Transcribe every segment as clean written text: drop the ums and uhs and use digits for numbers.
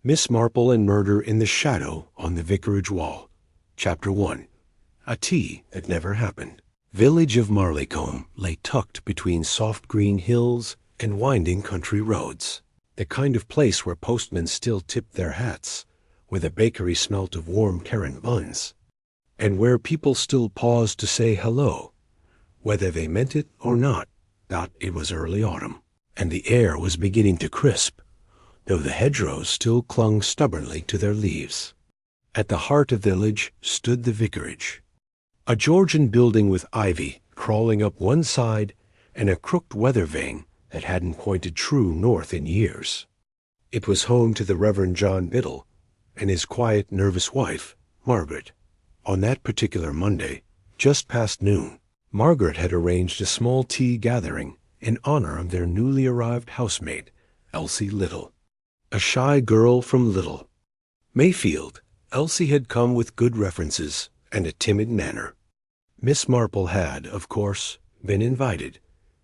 Miss Marple and Murder in the Shadow on the Vicarage Wall. Chapter 1. A Tea That Never Happened. Village of Marleycombe lay tucked between soft green hills and winding country roads, the kind of place where postmen still tipped their hats, where the bakery smelt of warm currant buns, and where people still paused to say hello, whether they meant it or not. It was early autumn, and the air was beginning to crisp, though the hedgerows still clung stubbornly to their leaves. At the heart of the village stood the vicarage, a Georgian building with ivy crawling up one side and a crooked weather vane that hadn't pointed true north in years. It was home to the Reverend John Biddle and his quiet, nervous wife, Margaret. On that particular Monday, just past noon, Margaret had arranged a small tea gathering in honor of their newly arrived housemaid, Elsie Little, a shy girl from Little Mayfield. Elsie had come with good references and a timid manner. Miss Marple had, of course, been invited,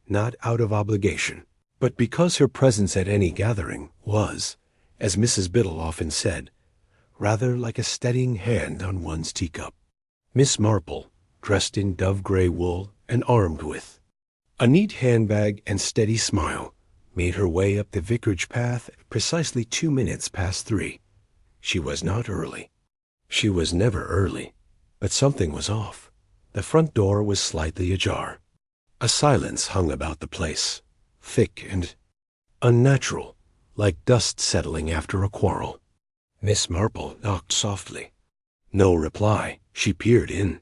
not out of obligation, but because her presence at any gathering was, as Mrs. Biddle often said, rather like a steadying hand on one's teacup. Miss Marple, dressed in dove-gray wool and armed with a neat handbag and steady smile, made her way up the vicarage path at precisely 2 minutes past 3. She was not early. She was never early, but something was off. The front door was slightly ajar. A silence hung about the place, thick and unnatural, like dust settling after a quarrel. Miss Marple knocked softly. No reply. She peered in.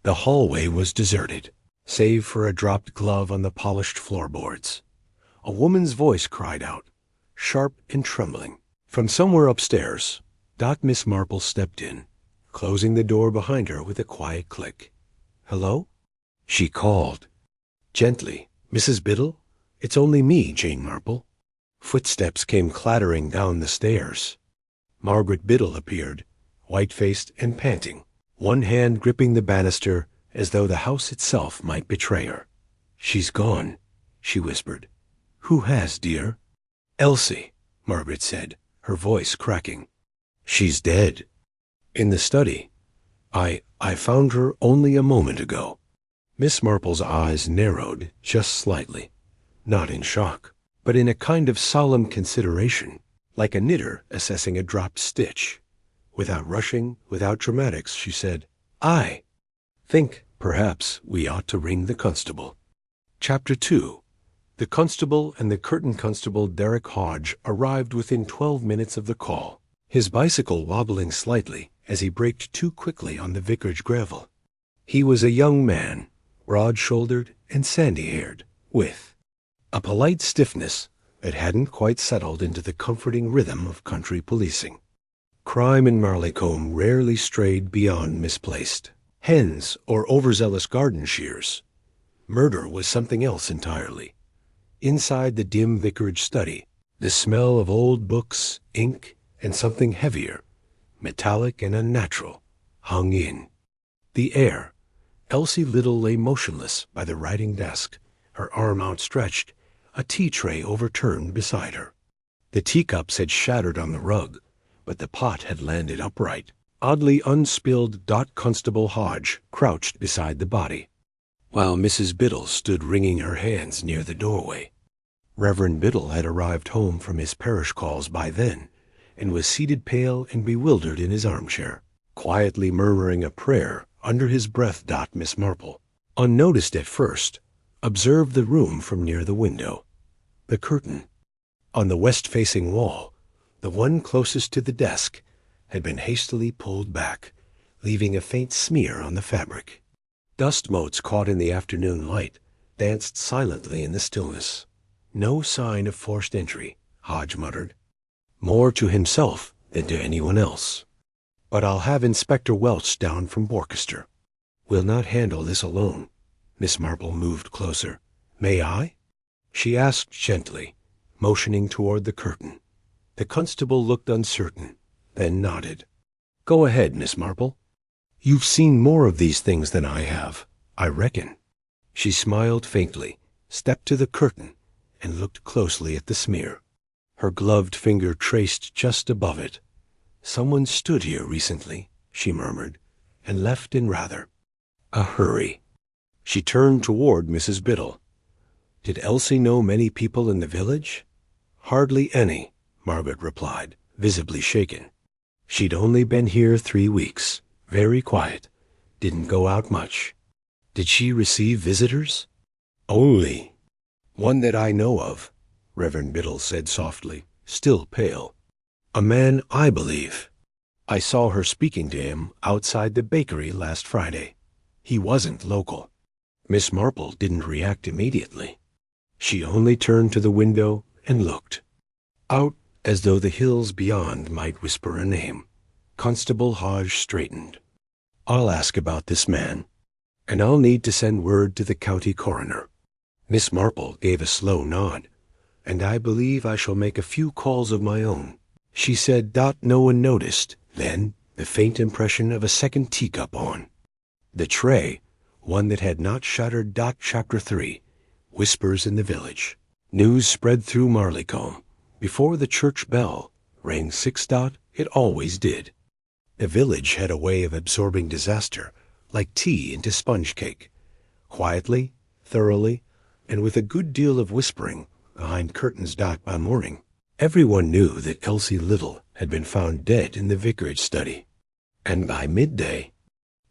The hallway was deserted, save for a dropped glove on the polished floorboards. A woman's voice cried out, sharp and trembling, from somewhere upstairs. Miss Marple stepped in, closing the door behind her with a quiet click. "Hello?" she called. Gently. "Mrs. Biddle? It's only me, Jane Marple." Footsteps came clattering down the stairs. Margaret Biddle appeared, white-faced and panting, one hand gripping the banister as though the house itself might betray her. "She's gone," she whispered. "Who has, dear?" "Elsie," Margaret said, her voice cracking. "She's dead. In the study. I found her only a moment ago." Miss Marple's eyes narrowed just slightly, not in shock, but in a kind of solemn consideration, like a knitter assessing a dropped stitch. Without rushing, without dramatics, she said, "I think perhaps we ought to ring the constable." Chapter 2. The constable and the curtain constable Derek Hodge arrived within 12 minutes of the call, his bicycle wobbling slightly as he braked too quickly on the vicarage gravel. He was a young man, broad-shouldered and sandy-haired, with a polite stiffness that hadn't quite settled into the comforting rhythm of country policing. Crime in Marleycombe rarely strayed beyond misplaced hens or overzealous garden shears. Murder was something else entirely. Inside the dim vicarage study, the smell of old books, ink, and something heavier, metallic and unnatural, hung in the air. Elsie Little lay motionless by the writing desk, her arm outstretched, a tea tray overturned beside her. The teacups had shattered on the rug, but the pot had landed upright. Oddly unspilled. Constable Hodge crouched beside the body, while Mrs. Biddle stood wringing her hands near the doorway. Reverend Biddle had arrived home from his parish calls by then, and was seated pale and bewildered in his armchair, quietly murmuring a prayer under his breath. Miss Marple, unnoticed at first, observed the room from near the window. The curtain on the west-facing wall, the one closest to the desk, had been hastily pulled back, leaving a faint smear on the fabric. Dust motes caught in the afternoon light danced silently in the stillness. "No sign of forced entry," Hodge muttered, more to himself than to anyone else. "But I'll have Inspector Welch down from Worcester. We'll not handle this alone." Miss Marple moved closer. "May I?" she asked gently, motioning toward the curtain. The constable looked uncertain, then nodded. "Go ahead, Miss Marple. You've seen more of these things than I have, I reckon." She smiled faintly, stepped to the curtain, and looked closely at the smear. Her gloved finger traced just above it. "Someone stood here recently," she murmured, "and left in rather a hurry." She turned toward Mrs. Biddle. "Did Elsie know many people in the village?" "Hardly any," Margaret replied, visibly shaken. "She'd only been here 3 weeks. Very quiet. Didn't go out much." "Did she receive visitors?" "Only one that I know of," Reverend Biddle said softly, still pale. "A man, I believe. I saw her speaking to him outside the bakery last Friday. He wasn't local." Miss Marple didn't react immediately. She only turned to the window and looked out, as though the hills beyond might whisper a name. Constable Hodge straightened. "I'll ask about this man, and I'll need to send word to the county coroner." Miss Marple gave a slow nod. "And I believe I shall make a few calls of my own," she said. No one noticed. Then the faint impression of a second teacup on the tray, one that had not shattered. Chapter 3. Whispers in the Village. News spread through Marleycombe. Before the church bell rang 6. It always did. The village had a way of absorbing disaster, like tea into sponge cake, quietly, thoroughly, and with a good deal of whispering behind curtains. By morning, everyone knew that Elsie Little had been found dead in the vicarage study, and by midday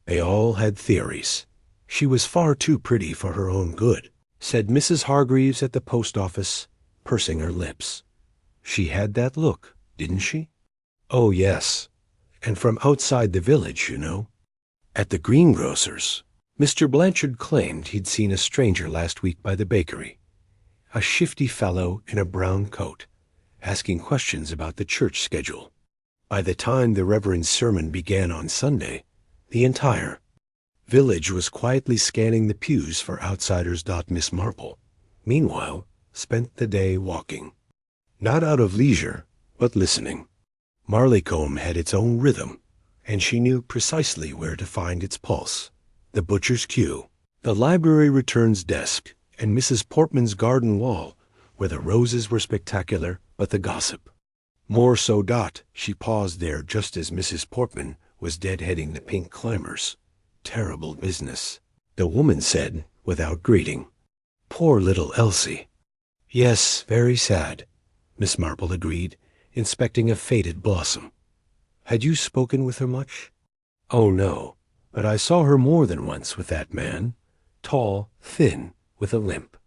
they all had theories. "She was far too pretty for her own good," said Mrs. Hargreaves at the post office, pursing her lips. "She had that look, didn't she?" "Oh, yes. And from outside the village, you know. At the greengrocer's, Mr. Blanchard claimed he'd seen a stranger last week by the bakery, a shifty fellow in a brown coat, asking questions about the church schedule. By the time the Reverend's sermon began on Sunday, the entire village was quietly scanning the pews for outsiders. Miss Marple, meanwhile, spent the day walking. Not out of leisure, but listening. Marleycombe had its own rhythm, and she knew precisely where to find its pulse. The butcher's queue, the library returns desk, and Mrs. Portman's garden wall, where the roses were spectacular, but the gossip more so. She paused there just as Mrs. Portman was deadheading the pink climbers. "Terrible business," the woman said without greeting. "Poor little Elsie." "Yes, very sad," Miss Marple agreed, inspecting a faded blossom. "Had you spoken with her much?" "Oh, no, but I saw her more than once with that man, tall, thin, with a limp.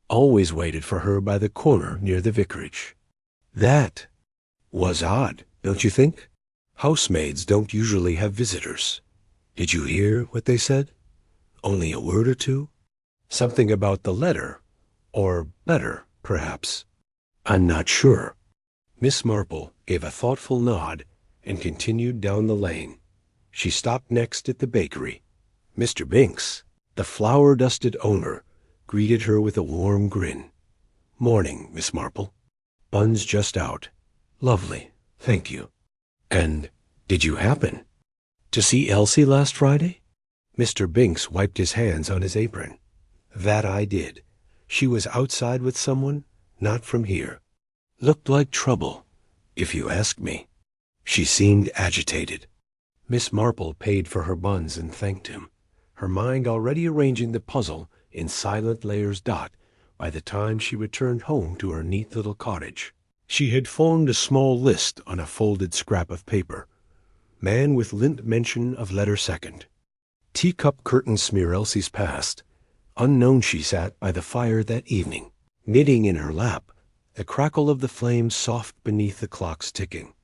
Always waited for her by the corner near the vicarage." "That was odd, don't you think? Housemaids don't usually have visitors. Did you hear what they said? Only a word or two? Something about the letter, or letter, perhaps. I'm not sure." Miss Marple gave a thoughtful nod and continued down the lane. She stopped next at the bakery. Mr. Binks, the flour-dusted owner, greeted her with a warm grin. "Morning, Miss Marple. Buns just out. Lovely, thank you. And did you happen to see Elsie last Friday?" Mr. Binks wiped his hands on his apron. "That I did. She was outside with someone, not from here. Looked like trouble, if you ask me." She seemed agitated. Miss Marple paid for her buns and thanked him, her mind already arranging the puzzle in silent layers. By the time she returned home to her neat little cottage, she had formed a small list on a folded scrap of paper. Man with lint mention of letter second. Teacup curtain smear Elsie's past. Unknown she sat by the fire that evening, knitting in her lap, the crackle of the flames soft beneath the clock's ticking.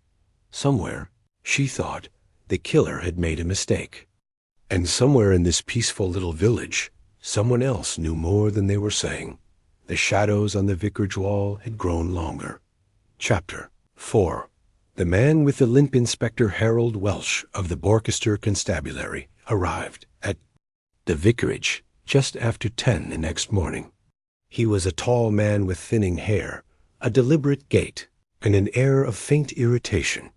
Somewhere, she thought, the killer had made a mistake. And somewhere in this peaceful little village, someone else knew more than they were saying. The shadows on the vicarage wall had grown longer. Chapter 4. The man with the limp, Inspector Harold Welsh of the Borchester Constabulary, arrived at the vicarage just after 10 the next morning. He was a tall man with thinning hair, a deliberate gait, and an air of faint irritation,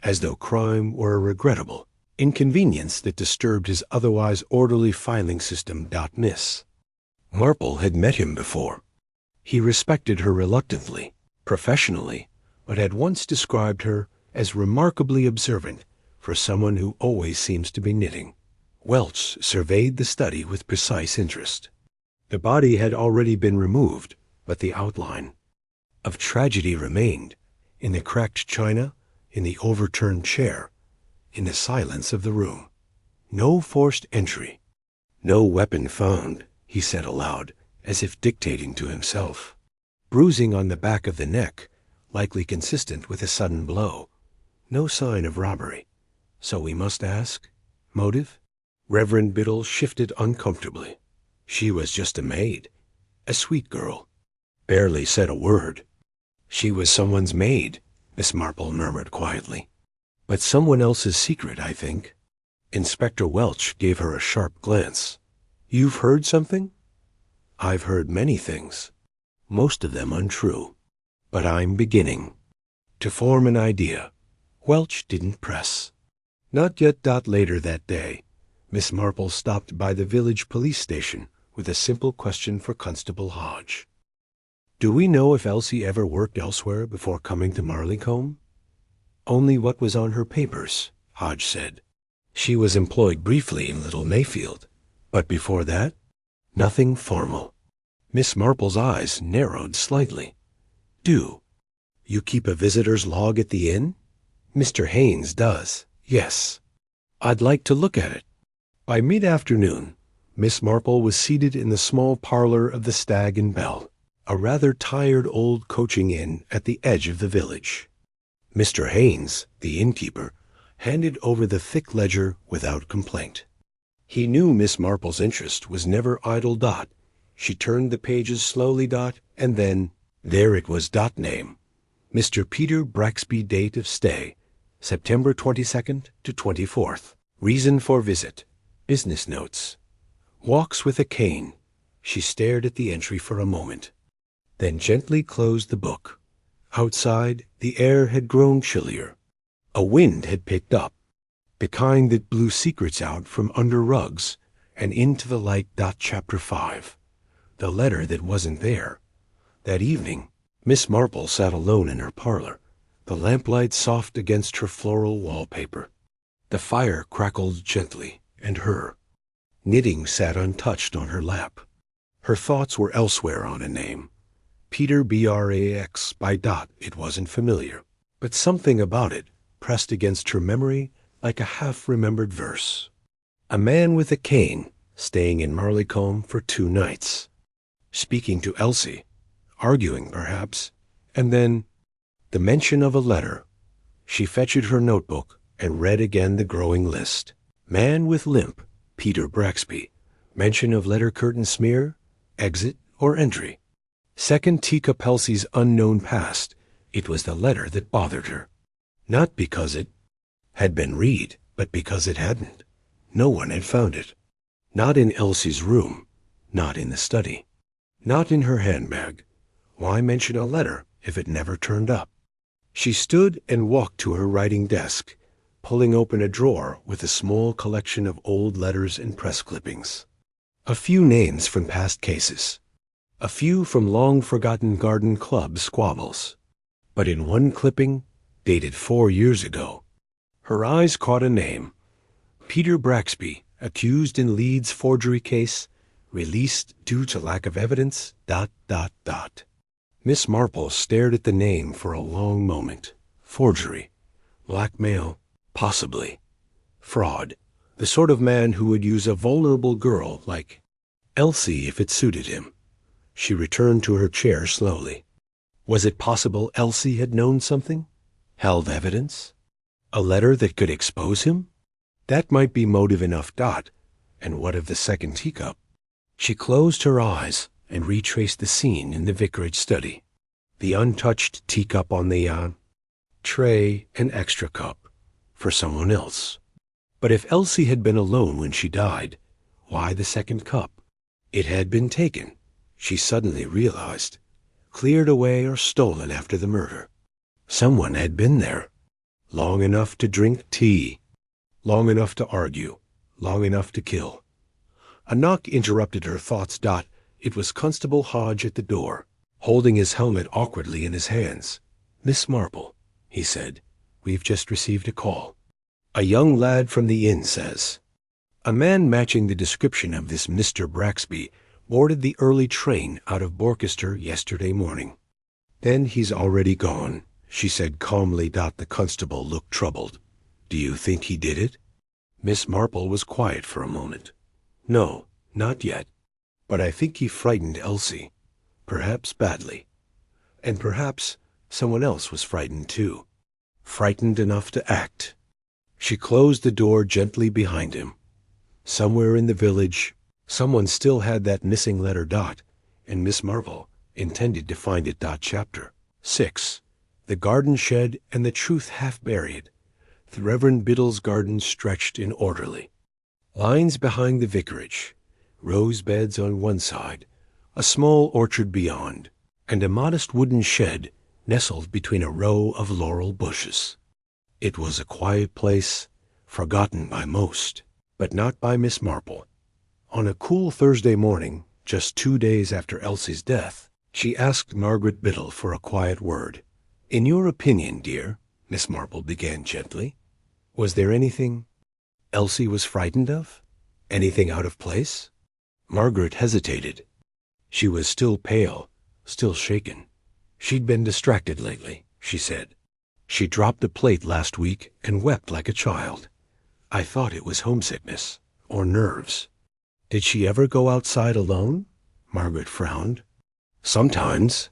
as though crime were a regrettable inconvenience that disturbed his otherwise orderly filing system. Miss Marple had met him before. He respected her reluctantly, professionally, but had once described her as remarkably observant for someone who always seems to be knitting. Welch surveyed the study with precise interest. The body had already been removed, but the outline of tragedy remained, in the cracked china, in the overturned chair, in the silence of the room. No forced entry. No weapon found, he said aloud, as if dictating to himself. Bruising on the back of the neck, likely consistent with a sudden blow. No sign of robbery. So we must ask, motive? Reverend Biddle shifted uncomfortably. She was just a maid, a sweet girl. Barely said a word. She was someone's maid, Miss Marple murmured quietly. But someone else's secret, I think. Inspector Welch gave her a sharp glance. You've heard something? I've heard many things, most of them untrue. But I'm beginning to form an idea. Welch didn't press. Not yet. Later that day, Miss Marple stopped by the village police station with a simple question for Constable Hodge. Do we know if Elsie ever worked elsewhere before coming to Marleycombe? Only what was on her papers, Hodge said. She was employed briefly in Little Mayfield, but before that, nothing formal. Miss Marple's eyes narrowed slightly. Do you keep a visitor's log at the inn? Mr. Haynes does, yes. I'd like to look at it. By mid-afternoon, Miss Marple was seated in the small parlor of the Stag and Bell, a rather tired old coaching inn at the edge of the village. Mr. Haynes, the innkeeper, handed over the thick ledger without complaint. He knew Miss Marple's interest was never idle. She turned the pages slowly. And then, there it was. Name, Mr. Peter Braxby. Date of stay, September 22nd to 24th. Reason for visit, business notes. Walks with a cane. She stared at the entry for a moment, then gently closed the book. Outside, the air had grown chillier. A wind had picked up, the kind that blew secrets out from under rugs and into the light. Chapter 5. The letter that wasn't there. That evening, Miss Marple sat alone in her parlor, the lamplight soft against her floral wallpaper. The fire crackled gently, and her knitting sat untouched on her lap. Her thoughts were elsewhere on a name. Peter Brax. It wasn't familiar, but something about it pressed against her memory like a half-remembered verse. A man with a cane, staying in Marleycombe for 2 nights. Speaking to Elsie, arguing perhaps, and then the mention of a letter. She fetched her notebook and read again the growing list. Man with limp, Peter Braxby. Mention of letter curtain smear, exit, or entry. Second teacup Elsie's unknown past. It was the letter that bothered her. Not because it had been read, but because it hadn't. No one had found it. Not in Elsie's room, not in the study, not in her handbag. Why mention a letter if it never turned up? She stood and walked to her writing desk, pulling open a drawer with a small collection of old letters and press clippings. A few names from past cases, a few from long-forgotten garden club squabbles. But in one clipping, dated 4 years ago, her eyes caught a name. Peter Braxby, accused in Leeds forgery case, released due to lack of evidence. Miss Marple stared at the name for a long moment. Forgery, blackmail, possibly. Fraud, the sort of man who would use a vulnerable girl like Elsie if it suited him. She returned to her chair slowly. Was it possible Elsie had known something? Held evidence? A letter that could expose him? That might be motive enough. And what of the second teacup? She closed her eyes and retraced the scene in the vicarage study. The untouched teacup on the tray, an extra cup, for someone else. But if Elsie had been alone when she died, why the second cup? It had been taken, she suddenly realized, cleared away or stolen after the murder. Someone had been there, long enough to drink tea, long enough to argue, long enough to kill. A knock interrupted her thoughts. It was Constable Hodge at the door, holding his helmet awkwardly in his hands. "Miss Marple," he said, "we've just received a call. A young lad from the inn says a man matching the description of this Mr. Braxby boarded the early train out of Borchester yesterday morning." "Then he's already gone," she said calmly. The constable looked troubled. "Do you think he did it?" Miss Marple was quiet for a moment. "No, not yet. But I think he frightened Elsie, perhaps badly. And perhaps someone else was frightened too. Frightened enough to act." She closed the door gently behind him. Somewhere in the village, someone still had that missing letter. And Miss Marple intended to find it. Chapter 6. The Garden Shed and the Truth Half Buried. The Reverend Biddle's garden stretched in orderly lines behind the vicarage, rose beds on one side, a small orchard beyond, and a modest wooden shed nestled between a row of laurel bushes. It was a quiet place, forgotten by most, but not by Miss Marple. On a cool Thursday morning, just 2 days after Elsie's death, she asked Margaret Biddle for a quiet word. "In your opinion, dear," Miss Marple began gently, "was there anything Elsie was frightened of? Anything out of place?" Margaret hesitated. She was still pale, still shaken. "She'd been distracted lately," she said. "She dropped a plate last week and wept like a child. I thought it was homesickness or nerves." "Did she ever go outside alone?" Margaret frowned. "Sometimes.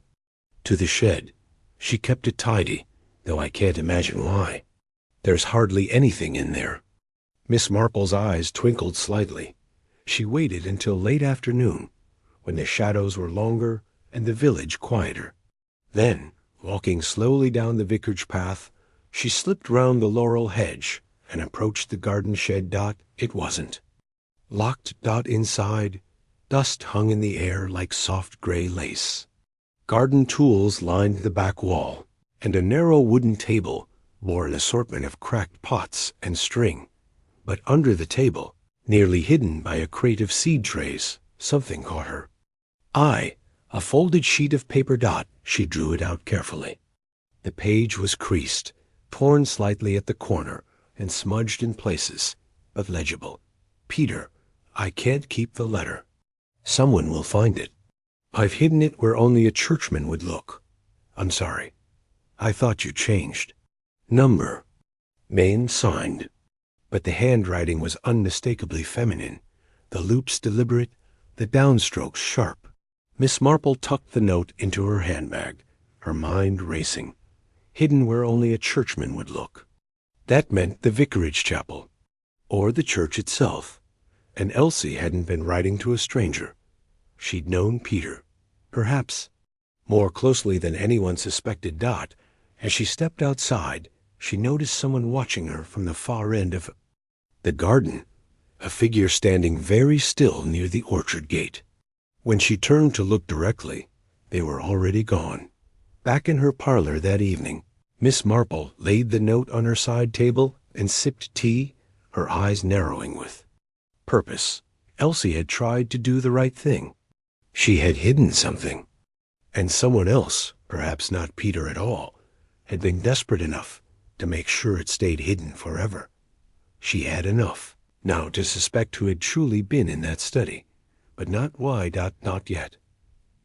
To the shed. She kept it tidy, though I can't imagine why. There's hardly anything in there." Miss Marple's eyes twinkled slightly. She waited until late afternoon, when the shadows were longer and the village quieter. Then, walking slowly down the vicarage path, she slipped round the laurel hedge and approached the garden shed. It wasn't locked. Inside, dust hung in the air like soft gray lace. Garden tools lined the back wall, and a narrow wooden table bore an assortment of cracked pots and string. But under the table, nearly hidden by a crate of seed trays, something caught her eye. A folded sheet of paper. She drew it out carefully. The page was creased, torn slightly at the corner, and smudged in places, but legible. "Peter, I can't keep the letter. Someone will find it. I've hidden it where only a churchman would look. I'm sorry. I thought you changed. Number. Maine signed." But the handwriting was unmistakably feminine, the loops deliberate, the downstrokes sharp. Miss Marple tucked the note into her handbag, her mind racing. Hidden where only a churchman would look. That meant the vicarage chapel, or the church itself. And Elsie hadn't been writing to a stranger. She'd known Peter, perhaps more closely than anyone suspected. As she stepped outside, she noticed someone watching her from the far end of the garden, a figure standing very still near the orchard gate. When she turned to look directly, they were already gone. Back in her parlor that evening, Miss Marple laid the note on her side table and sipped tea, her eyes narrowing with purpose. Elsie had tried to do the right thing. She had hidden something, and someone else, perhaps not Peter at all, had been desperate enough to make sure it stayed hidden forever. She had enough now to suspect who had truly been in that study, but not why. Not yet.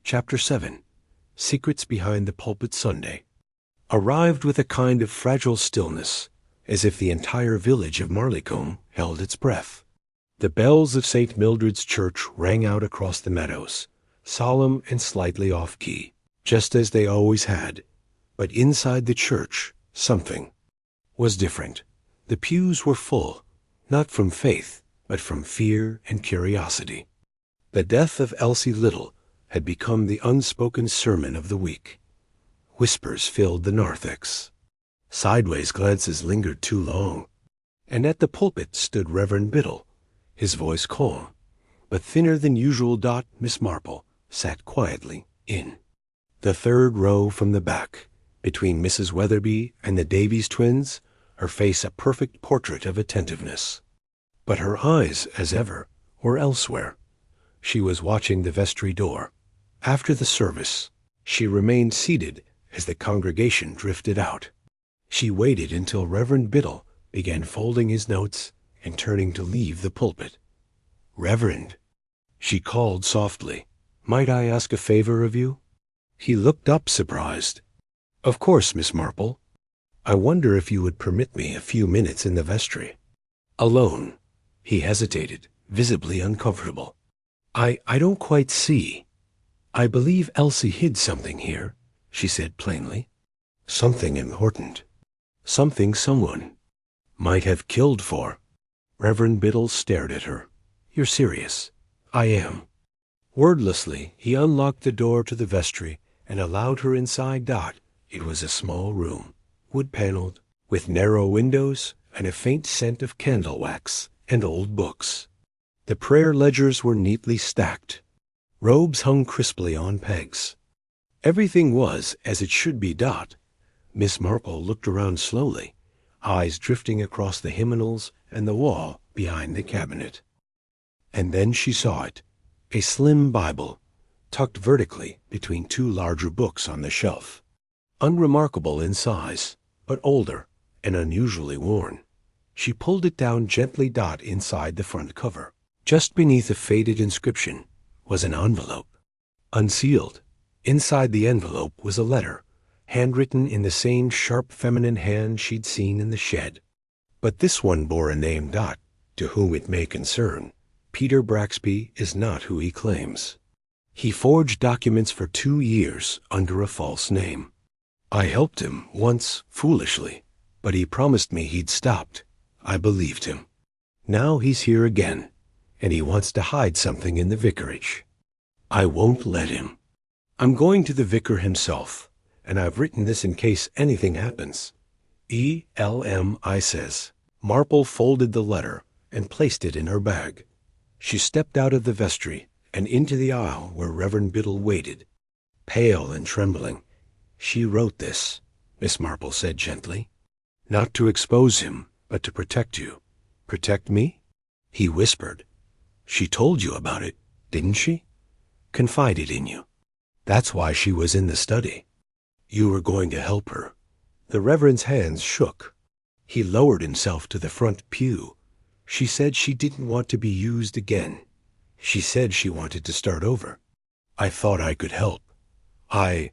Chapter 7. Secrets Behind the Pulpit Sunday. Arrived with a kind of fragile stillness, as if the entire village of Marleycombe held its breath. The bells of St. Mildred's Church rang out across the meadows, solemn and slightly off-key, just as they always had. But inside the church, something was different. The pews were full, not from faith, but from fear and curiosity. The death of Elsie Little had become the unspoken sermon of the week. Whispers filled the narthex. Sideways glances lingered too long. And at the pulpit stood Reverend Biddle, his voice calm, but thinner than usual. Miss Marple sat quietly in the third row from the back, between Mrs. Weatherby and the Davies twins, her face a perfect portrait of attentiveness. But her eyes, as ever, were elsewhere. She was watching the vestry door. After the service, she remained seated as the congregation drifted out. She waited until Reverend Biddle began folding his notes and turning to leave the pulpit. "Reverend," she called softly, "might I ask a favor of you?" He looked up surprised. "Of course, Miss Marple. I wonder if you would permit me a few minutes in the vestry." "Alone?" He hesitated, visibly uncomfortable. I don't quite see." "I believe Elsie hid something here," she said plainly. "Something important. Something someone might have killed for." Reverend Biddle stared at her. "You're serious?" "I am." Wordlessly, he unlocked the door to the vestry and allowed her inside. It was a small room, wood-paneled, with narrow windows and a faint scent of candle wax and old books. The prayer ledgers were neatly stacked. Robes hung crisply on pegs. Everything was as it should be. Miss Marple looked around slowly, eyes drifting across the hymnals and the wall behind the cabinet. And then she saw it, a slim Bible, tucked vertically between two larger books on the shelf. Unremarkable in size, but older and unusually worn. She pulled it down gently. Inside the front cover, just beneath a faded inscription, was an envelope. Unsealed, inside the envelope was a letter, handwritten in the same sharp feminine hand she'd seen in the shed. But this one bore a name. To whom it may concern, Peter Braxby is not who he claims. He forged documents for 2 years under a false name. I helped him once, foolishly, but he promised me he'd stopped. I believed him. Now he's here again, and he wants to hide something in the vicarage. I won't let him. I'm going to the vicar himself, and I've written this in case anything happens. E.L.M. I says. Marple folded the letter and placed it in her bag. She stepped out of the vestry and into the aisle where Reverend Biddle waited. Pale and trembling, "She wrote this," Miss Marple said gently. "Not to expose him, but to protect you." "Protect me?" He whispered. "She told you about it, didn't she? Confided in you. That's why she was in the study. You were going to help her." The Reverend's hands shook. He lowered himself to the front pew. "She said she didn't want to be used again. She said she wanted to start over. I thought I could help. I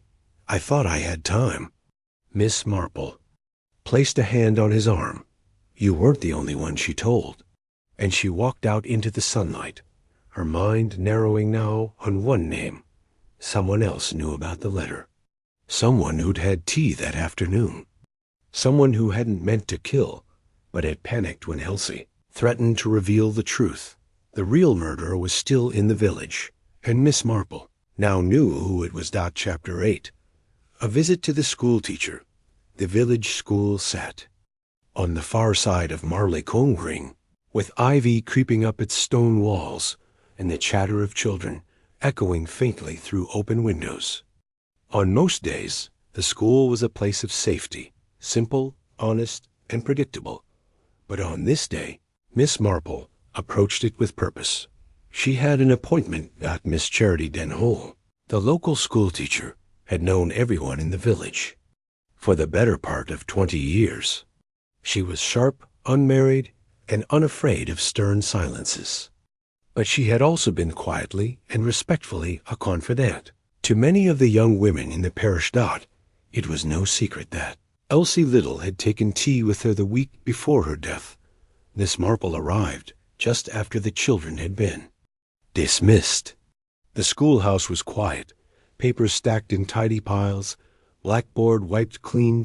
thought I had time." Miss Marple placed a hand on his arm. "You weren't the only one she told." And she walked out into the sunlight, her mind narrowing now on one name. Someone else knew about the letter. Someone who'd had tea that afternoon. Someone who hadn't meant to kill, but had panicked when Elsie threatened to reveal the truth. The real murderer was still in the village, and Miss Marple now knew who it was. Chapter 8. A visit to the schoolteacher. The village school sat on the far side of Marlecombe Green, with ivy creeping up its stone walls and the chatter of children echoing faintly through open windows. On most days, the school was a place of safety, simple, honest, and predictable. But on this day, Miss Marple approached it with purpose. She had an appointment at Miss Charity Denholm. The local schoolteacher had known everyone in the village for the better part of 20 years. She was sharp, unmarried, and unafraid of stern silences. But she had also been quietly and respectfully a confidant. To many of the young women in the parish. It was no secret that Elsie Little had taken tea with her the week before her death. Miss Marple arrived just after the children had been dismissed. The schoolhouse was quiet, papers stacked in tidy piles, blackboard wiped clean.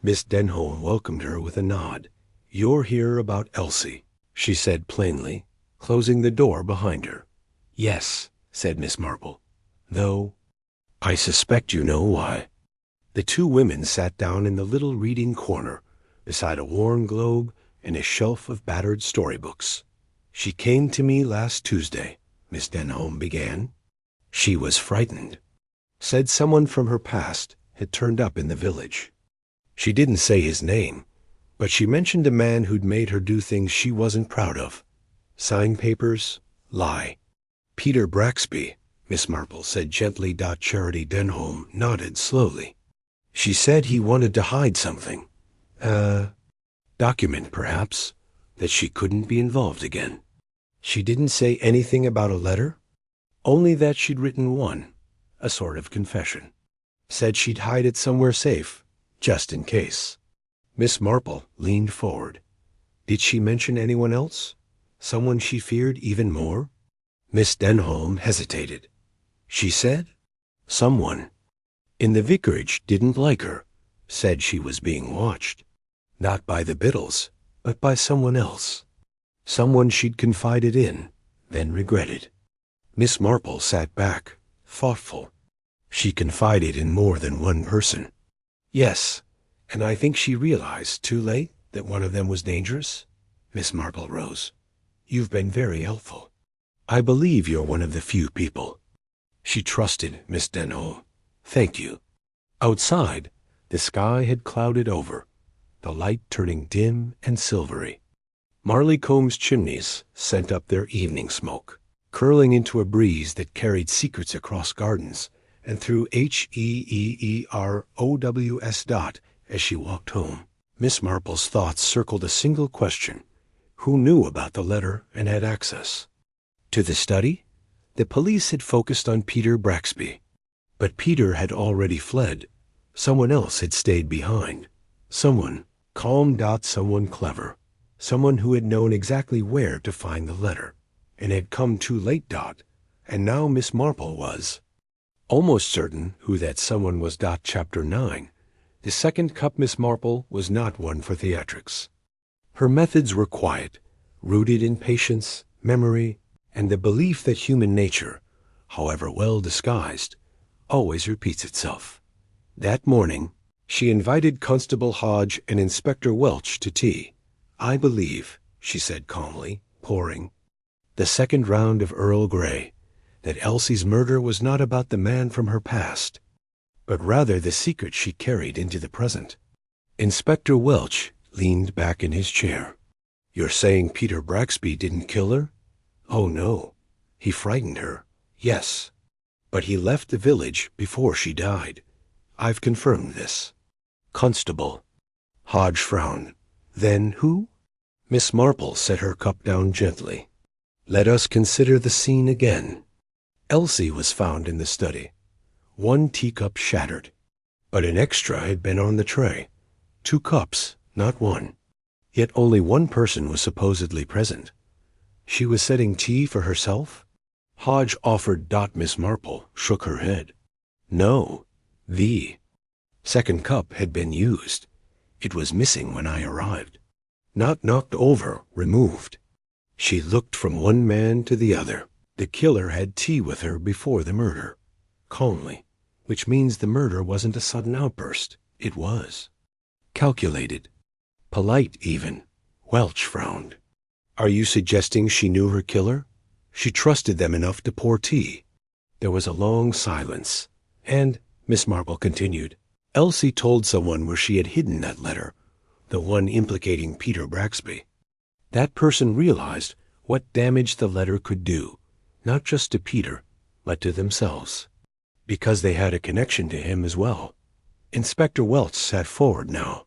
Miss Denholm welcomed her with a nod. "You're here about Elsie," she said plainly, closing the door behind her. "Yes," said Miss Marple, "though I suspect you know why." The two women sat down in the little reading corner, beside a worn globe and a shelf of battered storybooks. "She came to me last Tuesday," Miss Denholm began. "She was frightened. Said someone from her past had turned up in the village. She didn't say his name, but she mentioned a man who'd made her do things she wasn't proud of. Sign papers, lie. Peter Braxby," Miss Marple said gently. Charity Denholm nodded slowly. She said he wanted to hide something. Document, perhaps, that she couldn't be involved again. She didn't say anything about a letter, only that she'd written one, a sort of confession. Said she'd hide it somewhere safe, just in case. Miss Marple leaned forward. Did she mention anyone else? Someone she feared even more? Miss Denholm hesitated. She said, someone in the vicarage didn't like her, said she was being watched. Not by the Biddles, but by someone else. Someone she'd confided in, then regretted. Miss Marple sat back, thoughtful. She confided in more than one person. Yes, and I think she realized too late that one of them was dangerous. Miss Marple rose. You've been very helpful. I believe you're one of the few people. She trusted Miss Denholm. Thank you. Outside, the sky had clouded over, the light turning dim and silvery. Marleycomb's chimneys sent up their evening smoke, curling into a breeze that carried secrets across gardens and through HEEEROWS. As she walked home, Miss Marple's thoughts circled a single question. Who knew about the letter and had access? To the study? The police had focused on Peter Braxby. But Peter had already fled. Someone else had stayed behind. Someone calm. Someone clever. Someone who had known exactly where to find the letter, and had come too late. And now Miss Marple was almost certain who that someone was. Chapter 9. The second cup. Miss Marple was not one for theatrics. Her methods were quiet, rooted in patience, memory, and the belief that human nature, however well disguised, always repeats itself. That morning, she invited Constable Hodge and Inspector Welch to tea. I believe, she said calmly, pouring the second round of Earl Grey, that Elsie's murder was not about the man from her past, but rather the secret she carried into the present. Inspector Welch leaned back in his chair. You're saying Peter Braxby didn't kill her? Oh, no. He frightened her, yes. But he left the village before she died. I've confirmed this. Constable. Hodge frowned. Then who? Miss Marple set her cup down gently. Let us consider the scene again. Elsie was found in the study. One teacup shattered, but an extra had been on the tray. 2 cups, not one. Yet only one person was supposedly present. She was setting tea for herself? Hodge offered. Miss Marple shook her head. No, the second cup had been used. It was missing when I arrived. Not knocked over, removed. She looked from one man to the other. The killer had tea with her before the murder. Calmly, which means the murder wasn't a sudden outburst. It was calculated. Polite, even. Welch frowned. Are you suggesting she knew her killer? She trusted them enough to pour tea. There was a long silence, and, Miss Marple continued, Elsie told someone where she had hidden that letter, the one implicating Peter Braxby. That person realized what damage the letter could do, not just to Peter, but to themselves, because they had a connection to him as well. Inspector Welch sat forward now.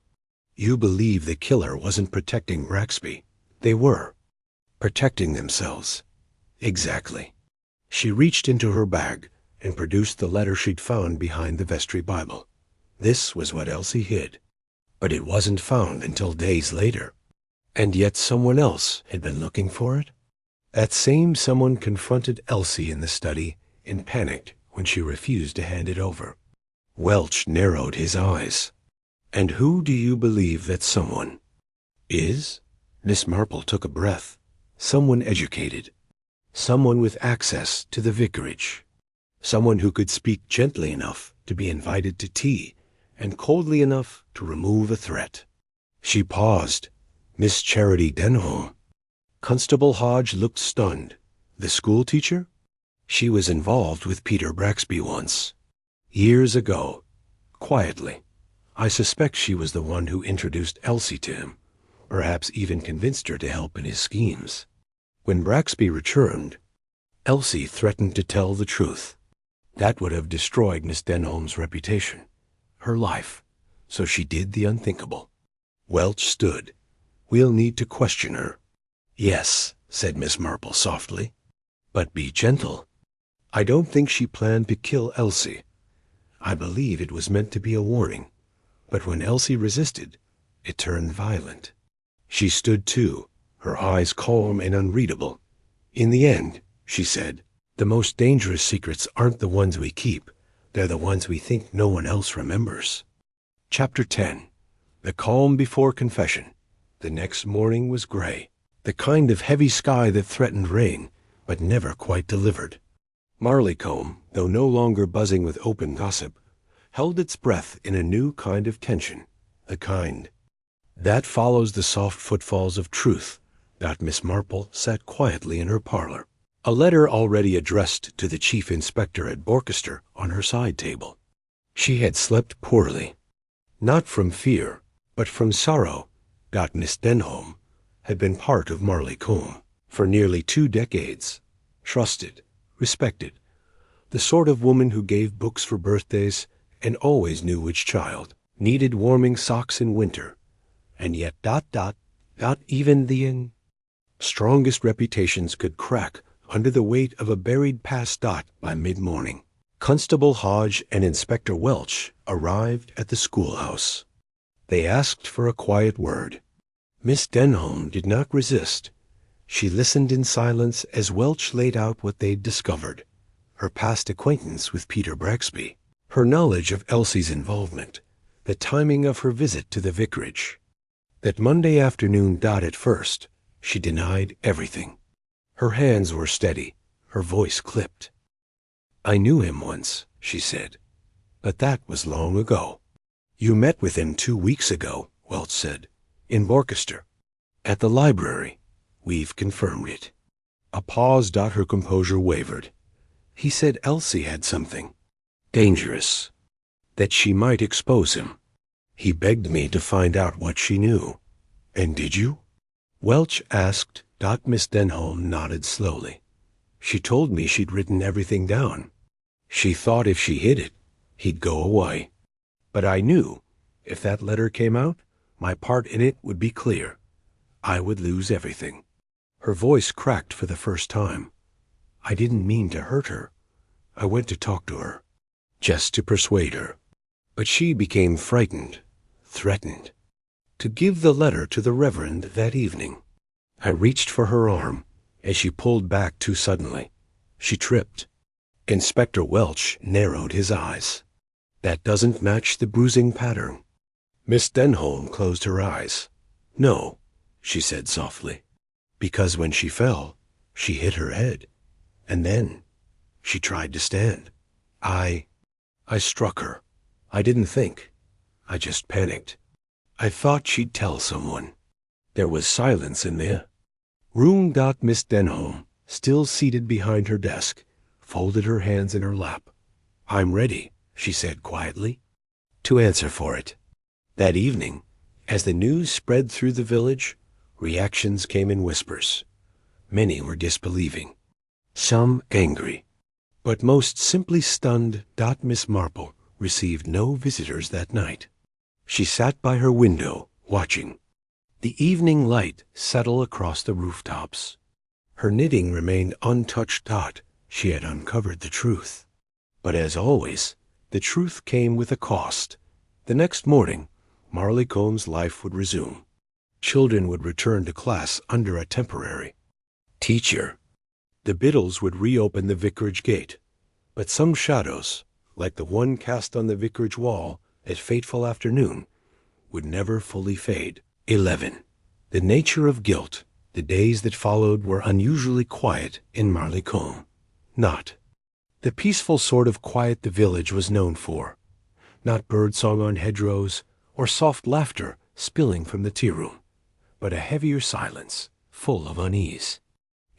You believe the killer wasn't protecting Braxby. They were. Protecting themselves. Exactly. She reached into her bag and produced the letter she'd found behind the vestry Bible. This was what Elsie hid. But it wasn't found until days later. And yet someone else had been looking for it? That same someone confronted Elsie in the study and panicked when she refused to hand it over. Welch narrowed his eyes. And who do you believe that someone is? Miss Marple took a breath. Someone educated. Someone with access to the vicarage. Someone who could speak gently enough to be invited to tea and coldly enough to remove a threat. She paused. Miss Charity Denholm. Constable Hodge looked stunned. The schoolteacher? She was involved with Peter Braxby once. Years ago. Quietly. I suspect she was the one who introduced Elsie to him, perhaps even convinced her to help in his schemes. When Braxby returned, Elsie threatened to tell the truth. That would have destroyed Miss Denholm's reputation. her life, so she did the unthinkable. Welch stood. "We'll need to question her." "Yes," said Miss Marple softly, "but be gentle. I don't think she planned to kill Elsie. I believe it was meant to be a warning, but when Elsie resisted, it turned violent." She stood too, her eyes calm and unreadable. "In the end," she said, "the most dangerous secrets aren't the ones we keep. They're the ones we think no one else remembers." Chapter 10. The calm before confession. The next morning was gray, the kind of heavy sky that threatened rain, but never quite delivered. Marleycombe, though no longer buzzing with open gossip, held its breath in a new kind of tension, the kind that follows the soft footfalls of truth. Miss Marple sat quietly in her parlor, a letter already addressed to the chief inspector at Borchester on her side table. She had slept poorly, not from fear, but from sorrow. Miss Denholm had been part of Marleycombe for nearly 2 decades, trusted, respected, the sort of woman who gave books for birthdays and always knew which child needed warming socks in winter, and yet even the strongest reputations could crack under the weight of a buried past. By mid-morning, Constable Hodge and Inspector Welch arrived at the schoolhouse. They asked for a quiet word. Miss Denholm did not resist. She listened in silence as Welch laid out what they'd discovered: her past acquaintance with Peter Braxby, her knowledge of Elsie's involvement, the timing of her visit to the vicarage. That Monday afternoon. At first, she denied everything. Her hands were steady, her voice clipped. "I knew him once," she said, "but that was long ago." "You met with him 2 weeks ago," Welch said, "in Borchester, at the library. We've confirmed it." A pause. Her composure wavered. "He said Elsie had something dangerous, that she might expose him. He begged me to find out what she knew." "And did you?" Welch asked. Miss Denholm nodded slowly. "She told me she'd written everything down. She thought if she hid it, he'd go away. But I knew, if that letter came out, my part in it would be clear. I would lose everything." Her voice cracked for the first time. "I didn't mean to hurt her. I went to talk to her, just to persuade her. But she became frightened, threatened to give the letter to the Reverend that evening. I reached for her arm as she pulled back too suddenly. She tripped." Inspector Welch narrowed his eyes. "That doesn't match the bruising pattern." Miss Denholm closed her eyes. "No," she said softly, "because when she fell, she hit her head, and then she tried to stand. I struck her. I didn't think. I just panicked. I thought she'd tell someone." There was silence in the room. Miss Denholm, still seated behind her desk, folded her hands in her lap. "I'm ready," she said quietly, "to answer for it." That evening, as the news spread through the village, reactions came in whispers. Many were disbelieving, some angry, but most simply stunned. Miss Marple received no visitors that night. She sat by her window, watching the evening light settle across the rooftops. Her knitting remained untouched. She had uncovered the truth. But as always, the truth came with a cost. The next morning, Marleycombe's life would resume. Children would return to class under a temporary teacher. The Biddles would reopen the vicarage gate. But some shadows, like the one cast on the vicarage wall at fateful afternoon, would never fully fade. 11. The nature of guilt. The days that followed were unusually quiet in Marleycombe. Not the peaceful sort of quiet the village was known for. Not birdsong on hedgerows or soft laughter spilling from the tea-room, but a heavier silence, full of unease.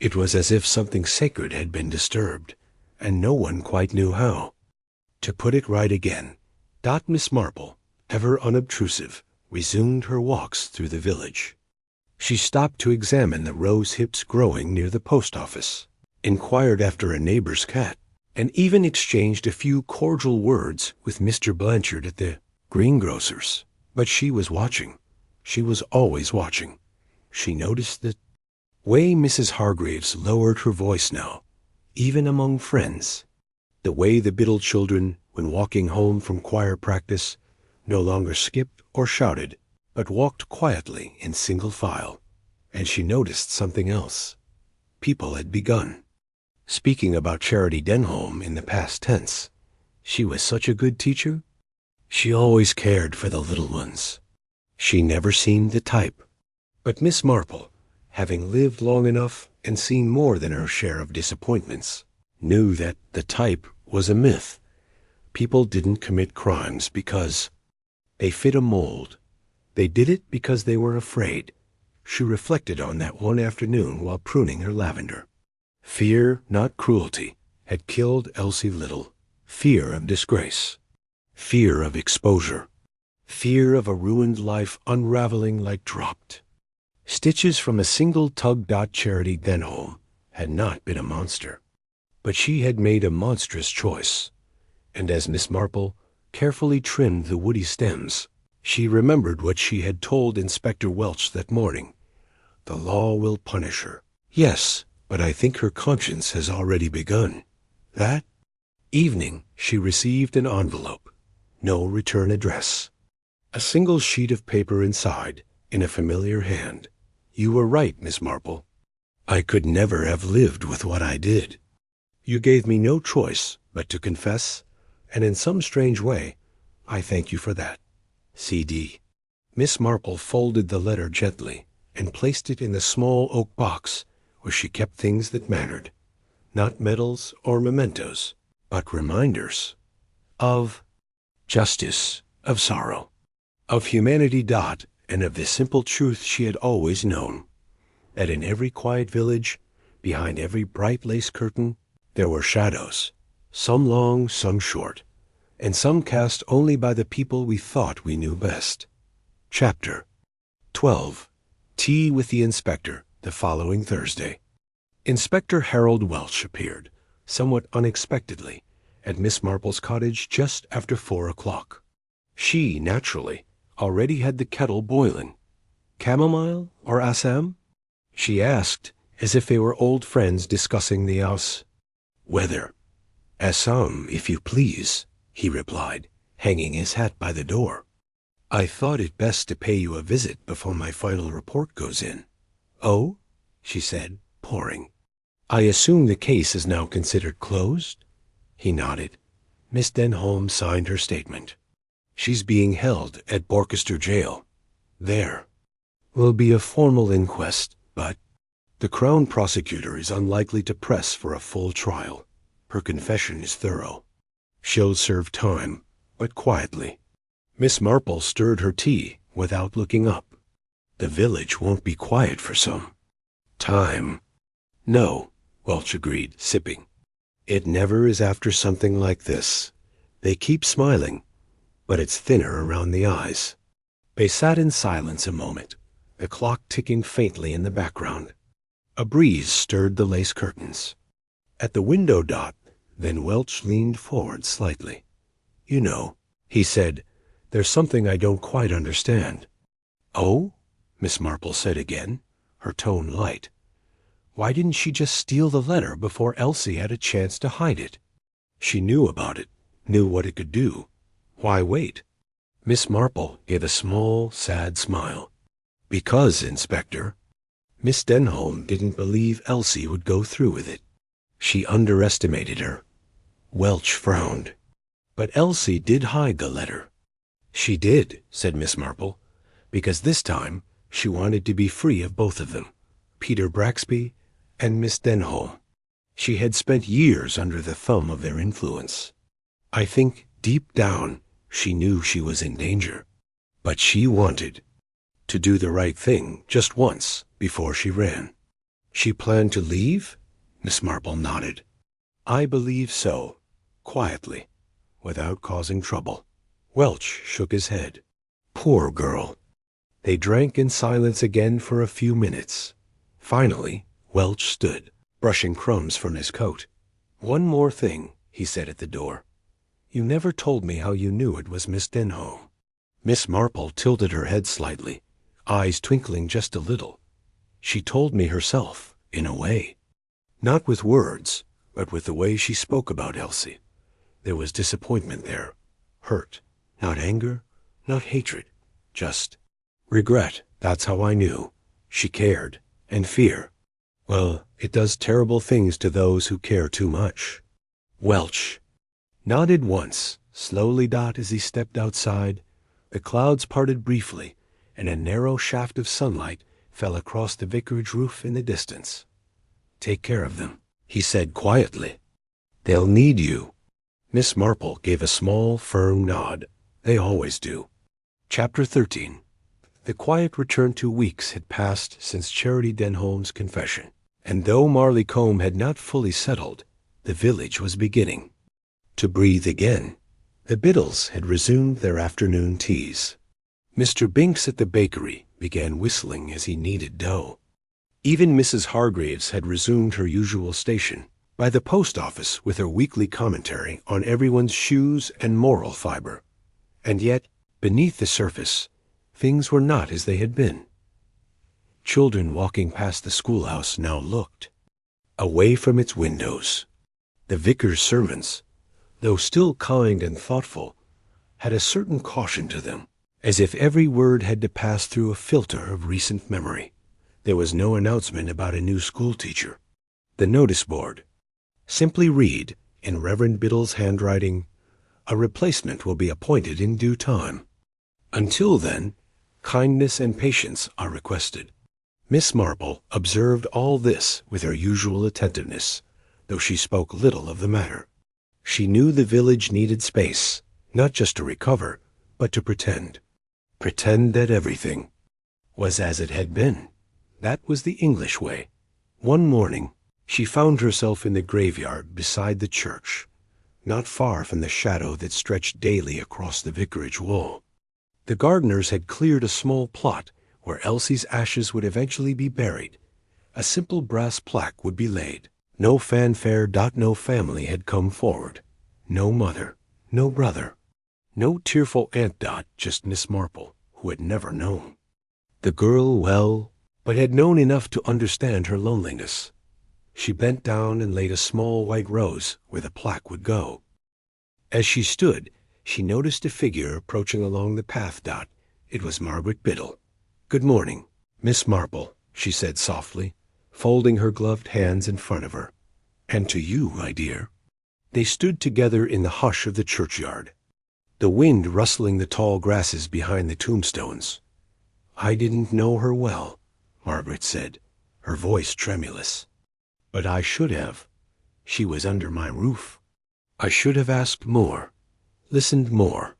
It was as if something sacred had been disturbed, and no one quite knew how. To put it right again. Miss Marple, ever unobtrusive, resumed her walks through the village. She stopped to examine the rose hips growing near the post office, inquired after a neighbor's cat, and even exchanged a few cordial words with Mr. Blanchard at the greengrocers. But she was watching. She was always watching. She noticed the way Mrs. Hargreaves lowered her voice now, even among friends. The way the Biddle children, when walking home from choir practice, no longer skipped or shouted, but walked quietly in single file. And she noticed something else. People had begun speaking about Charity Denholm in the past tense. She was such a good teacher. She always cared for the little ones. She never seemed the type. But Miss Marple, having lived long enough and seen more than her share of disappointments, knew that the type was a myth. People didn't commit crimes because they fit a mold. They did it because they were afraid. She reflected on that one afternoon while pruning her lavender. Fear, not cruelty, had killed Elsie Little. Fear of disgrace. Fear of exposure. Fear of a ruined life unraveling like dropped stitches from a single tug. Charity Denholm had not been a monster, but she had made a monstrous choice. And as Miss Marple carefully trimmed the woody stems, she remembered what she had told Inspector Welch that morning. The law will punish her. Yes, but I think her conscience has already begun. That evening she received an envelope. No return address. A single sheet of paper inside, in a familiar hand. You were right, Miss Marple. I could never have lived with what I did. You gave me no choice but to confess, and in some strange way, I thank you for that. C.D. Miss Marple folded the letter gently and placed it in the small oak box where she kept things that mattered. Not medals or mementos, but reminders of justice, of sorrow, of humanity. And of the simple truth she had always known, that in every quiet village, behind every bright lace curtain, there were shadows, some long, some short, and some cast only by the people we thought we knew best. Chapter 12. Tea with the inspector the following Thursday. Inspector Harold Welch appeared, somewhat unexpectedly, at Miss Marple's cottage just after 4 o'clock. She, naturally, already had the kettle boiling. Chamomile or Assam? She asked, as if they were old friends discussing the house. Weather. Assam, if you please, he replied, hanging his hat by the door. I thought it best to pay you a visit before my final report goes in. Oh? She said, pouring. I assume the case is now considered closed? He nodded. Miss Denholm signed her statement. She's being held at Borchester Jail. There will be a formal inquest, but the Crown prosecutor is unlikely to press for a full trial. Her confession is thorough. She'll serve time, but quietly. Miss Marple stirred her tea without looking up. The village won't be quiet for some time. No, Welch agreed, sipping. It never is after something like this. They keep smiling, but it's thinner around the eyes. They sat in silence a moment, the clock ticking faintly in the background. A breeze stirred the lace curtains. At the window, then Welch leaned forward slightly. You know, he said, there's something I don't quite understand. Oh? Miss Marple said again, her tone light. Why didn't she just steal the letter before Elsie had a chance to hide it? She knew about it, knew what it could do. Why wait? Miss Marple gave a small, sad smile. Because, Inspector, Miss Denholm didn't believe Elsie would go through with it. She underestimated her. Welch frowned. But Elsie did hide the letter. She did, said Miss Marple, because this time she wanted to be free of both of them, Peter Braxby and Miss Denholm. She had spent years under the thumb of their influence. I think, deep down, she knew she was in danger. But she wanted to do the right thing just once before she ran. She planned to leave? Miss Marple nodded. I believe so, quietly, without causing trouble. Welch shook his head. Poor girl. They drank in silence again for a few minutes. Finally, Welch stood, brushing crumbs from his coat. One more thing, he said at the door. You never told me how you knew it was Miss Denholm. Miss Marple tilted her head slightly, eyes twinkling just a little. She told me herself, in a way. Not with words, but with the way she spoke about Elsie. There was disappointment there, hurt, not anger, not hatred, just regret. That's how I knew. She cared, and fear. Well, it does terrible things to those who care too much. Welch nodded once, slowly, Dot, as he stepped outside. The clouds parted briefly, and a narrow shaft of sunlight fell across the vicarage roof in the distance. Take care of them, he said quietly. They'll need you. Miss Marple gave a small, firm nod. They always do. Chapter 13. The quiet return. 2 weeks had passed since Charity Denholm's confession, and though Marleycombe had not fully settled, the village was beginning to breathe again. The Biddles had resumed their afternoon teas. Mr. Binks at the bakery began whistling as he kneaded dough. Even Mrs. Hargreaves had resumed her usual station by the post office with her weekly commentary on everyone's shoes and moral fiber. And yet, beneath the surface, things were not as they had been. Children walking past the schoolhouse now looked away from its windows. The vicar's sermons, though still kind and thoughtful, had a certain caution to them, as if every word had to pass through a filter of recent memory. There was no announcement about a new schoolteacher. The notice board simply read, in Reverend Biddle's handwriting, "A replacement will be appointed in due time. Until then, kindness and patience are requested." Miss Marple observed all this with her usual attentiveness, though she spoke little of the matter. She knew the village needed space, not just to recover, but to pretend. Pretend that everything was as it had been. That was the English way. One morning, she found herself in the graveyard beside the church, not far from the shadow that stretched daily across the vicarage wall. The gardeners had cleared a small plot where Elsie's ashes would eventually be buried. A simple brass plaque would be laid. No fanfare. No family had come forward. No mother, no brother, no tearful Aunt Dot, just Miss Marple, who had never known the girl well, but had known enough to understand her loneliness. She bent down and laid a small white rose where the plaque would go. As she stood, she noticed a figure approaching along the path. Dot. It was Margaret Biddle. "Good morning, Miss Marple," she said softly, folding her gloved hands in front of her. "And to you, my dear." They stood together in the hush of the churchyard, the wind rustling the tall grasses behind the tombstones. "I didn't know her well," Margaret said, her voice tremulous. "But I should have. She was under my roof. I should have asked more, listened more."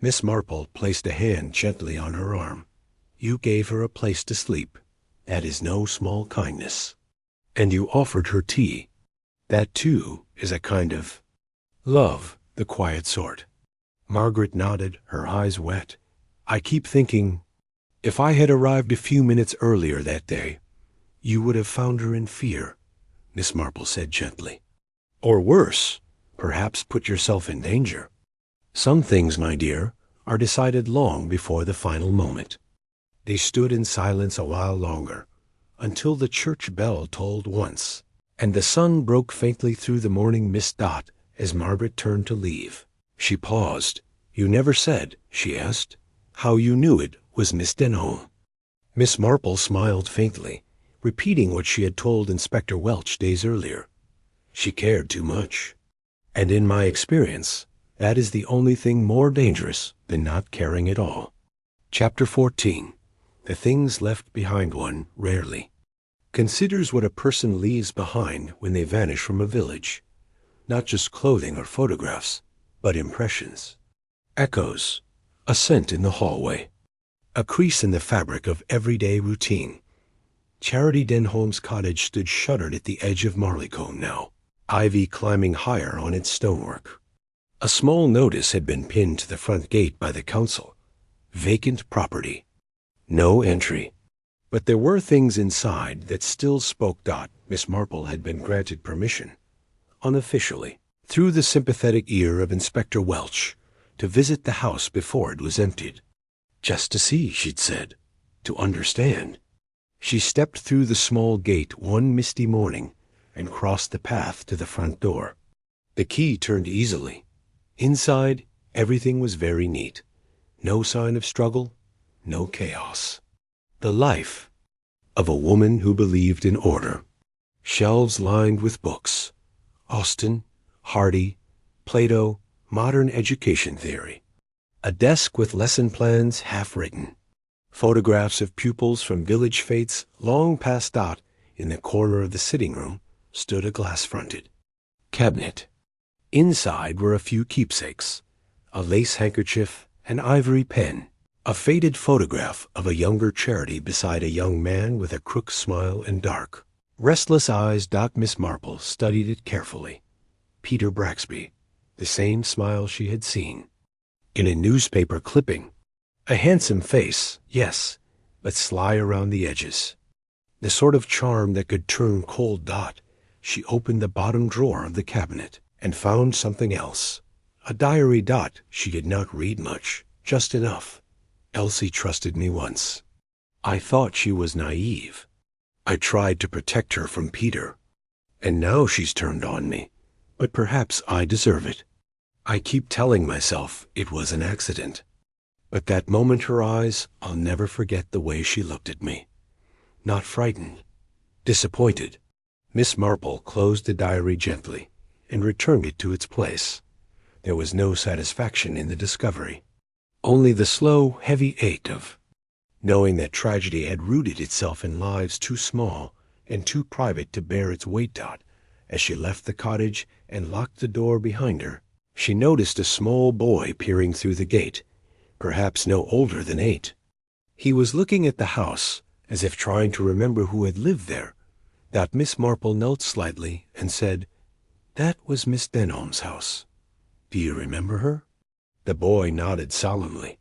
Miss Marple placed a hand gently on her arm. "You gave her a place to sleep. That is no small kindness. And you offered her tea. That, too, is a kind of love, the quiet sort." Margaret nodded, her eyes wet. "I keep thinking, if I had arrived a few minutes earlier that day, you would have found her in fear," Miss Marple said gently. "Or worse, perhaps put yourself in danger. Some things, my dear, are decided long before the final moment." They stood in silence a while longer, until the church bell tolled once, and the sun broke faintly through the morning mist. Dot, as Margaret turned to leave, she paused. "You never said," she asked, "how you knew it was Miss Denholm." Miss Marple smiled faintly, repeating what she had told Inspector Welch days earlier. "She cared too much. And in my experience, that is the only thing more dangerous than not caring at all." Chapter 14. The things left behind one rarely considers what a person leaves behind when they vanish from a village. Not just clothing or photographs, but impressions, echoes, a scent in the hallway, a crease in the fabric of everyday routine. Charity Denholm's cottage stood shuttered at the edge of Marleycombe now, ivy climbing higher on its stonework. A small notice had been pinned to the front gate by the council. Vacant property. No entry. But there were things inside that still spoke. Dot. Miss Marple had been granted permission, unofficially, through the sympathetic ear of Inspector Welch, to visit the house before it was emptied. Just to see, she'd said. To understand. She stepped through the small gate one misty morning and crossed the path to the front door. The key turned easily. Inside, everything was very neat. No sign of struggle, no chaos. The life of a woman who believed in order. Shelves lined with books. Austen, Hardy, Plato, modern education theory. A desk with lesson plans half written. Photographs of pupils from village fetes long past dot. In the corner of the sitting room stood a glass-fronted cabinet. Inside were a few keepsakes, a lace handkerchief, an ivory pen, a faded photograph of a younger Charity beside a young man with a crook smile and dark, restless eyes. Miss Marple studied it carefully. Peter Braxby, the same smile she had seen in a newspaper clipping. A handsome face, yes, but sly around the edges. The sort of charm that could turn cold. She opened the bottom drawer of the cabinet and found something else. A diary. She did not read much, just enough. Elsie trusted me once. I thought she was naive. I tried to protect her from Peter. And now she's turned on me. But perhaps I deserve it. I keep telling myself it was an accident. But that moment her eyes, I'll never forget the way she looked at me. Not frightened. Disappointed. Miss Marple closed the diary gently and returned it to its place. There was no satisfaction in the discovery. Only the slow, heavy ache of knowing that tragedy had rooted itself in lives too small and too private to bear its weight. As she left the cottage and locked the door behind her, she noticed a small boy peering through the gate, perhaps no older than 8. He was looking at the house, as if trying to remember who had lived there. Miss Marple knelt slightly and said, "That was Miss Denholm's house. Do you remember her?" The boy nodded solemnly.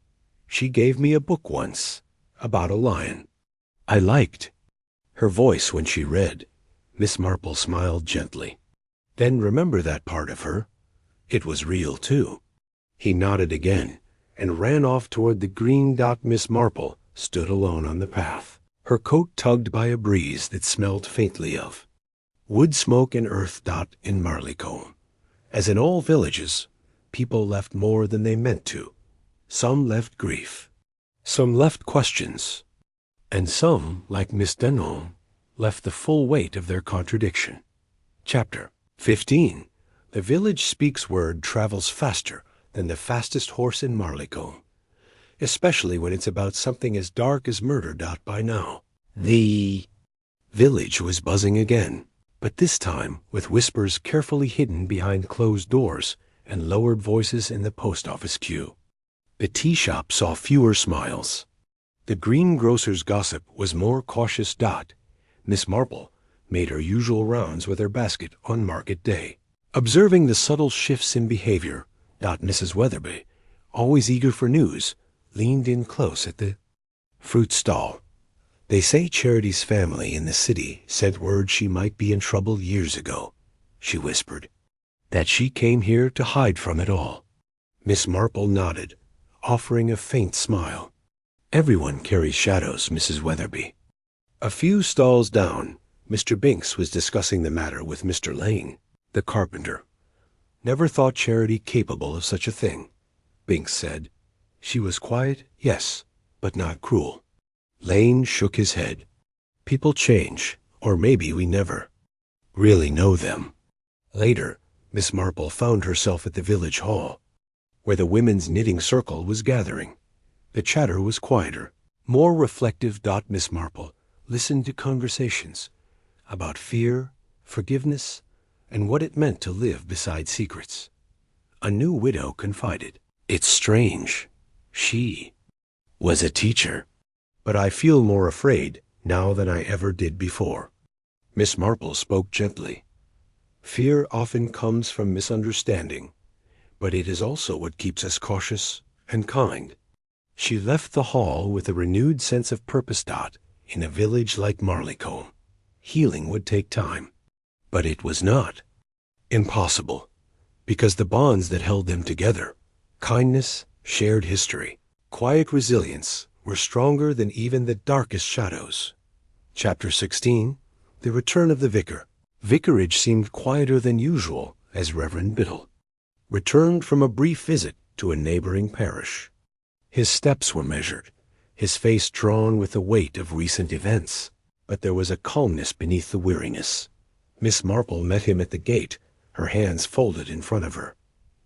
"She gave me a book once, about a lion. I liked her voice when she read." Miss Marple smiled gently. "Then remember that part of her. It was real, too." He nodded again and ran off toward the green. Miss Marple stood alone on the path, her coat tugged by a breeze that smelled faintly of wood smoke and earth. In Marleycombe, as in all villages, people left more than they meant to. Some left grief, some left questions, and some, like Miss Denholm, left the full weight of their contradiction. Chapter 15. The village speaks word travels faster than the fastest horse in Marleycombe, especially when it's about something as dark as murder. By now, the village was buzzing again, but this time with whispers carefully hidden behind closed doors and lowered voices in the post office queue. The tea shop saw fewer smiles. The greengrocer's gossip was more cautious. Miss Marple made her usual rounds with her basket on market day, observing the subtle shifts in behavior. Mrs. Weatherby, always eager for news, leaned in close at the fruit stall. "They say Charity's family in the city sent word she might be in trouble years ago," she whispered. "That she came here to hide from it all." Miss Marple nodded, offering a faint smile. "Everyone carries shadows, Mrs. Weatherby." A few stalls down, Mr. Binks was discussing the matter with Mr. Lane, the carpenter. "Never thought Charity capable of such a thing," Binks said. "She was quiet, yes, but not cruel." Lane shook his head. "People change, or maybe we never really know them." Later, Miss Marple found herself at the village hall, where the women's knitting circle was gathering. The chatter was quieter, more reflective. Miss Marple listened to conversations about fear, forgiveness, and what it meant to live beside secrets. A new widow confided, "It's strange. She was a teacher, but I feel more afraid now than I ever did before." Miss Marple spoke gently. "Fear often comes from misunderstanding, but it is also what keeps us cautious and kind." She left the hall with a renewed sense of purpose. In a village like Marleycombe, healing would take time. But it was not impossible, because the bonds that held them together, kindness, shared history, quiet resilience were stronger than even the darkest shadows. Chapter 16. The Return of the Vicar. Vicarage seemed quieter than usual as Reverend Biddle returned from a brief visit to a neighboring parish. His steps were measured, his face drawn with the weight of recent events, but there was a calmness beneath the weariness. Miss Marple met him at the gate, her hands folded in front of her.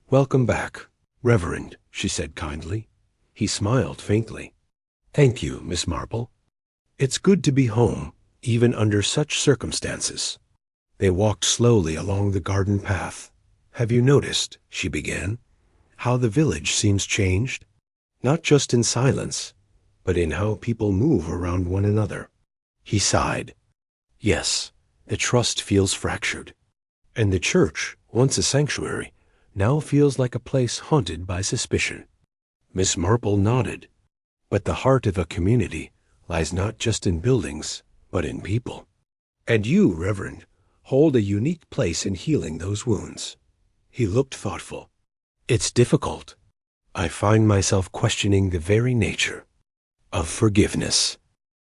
"Welcome back, Reverend," she said kindly. He smiled faintly. "Thank you, Miss Marple. It's good to be home, even under such circumstances." They walked slowly along the garden path. "Have you noticed," she began, "how the village seems changed? Not just in silence, but in how people move around one another." He sighed. "Yes, the trust feels fractured. And the church, once a sanctuary, now feels like a place haunted by suspicion." Miss Marple nodded. "But the heart of a community lies not just in buildings, but in people. And you, Reverend, hold a unique place in healing those wounds." He looked thoughtful. "It's difficult. I find myself questioning the very nature of forgiveness."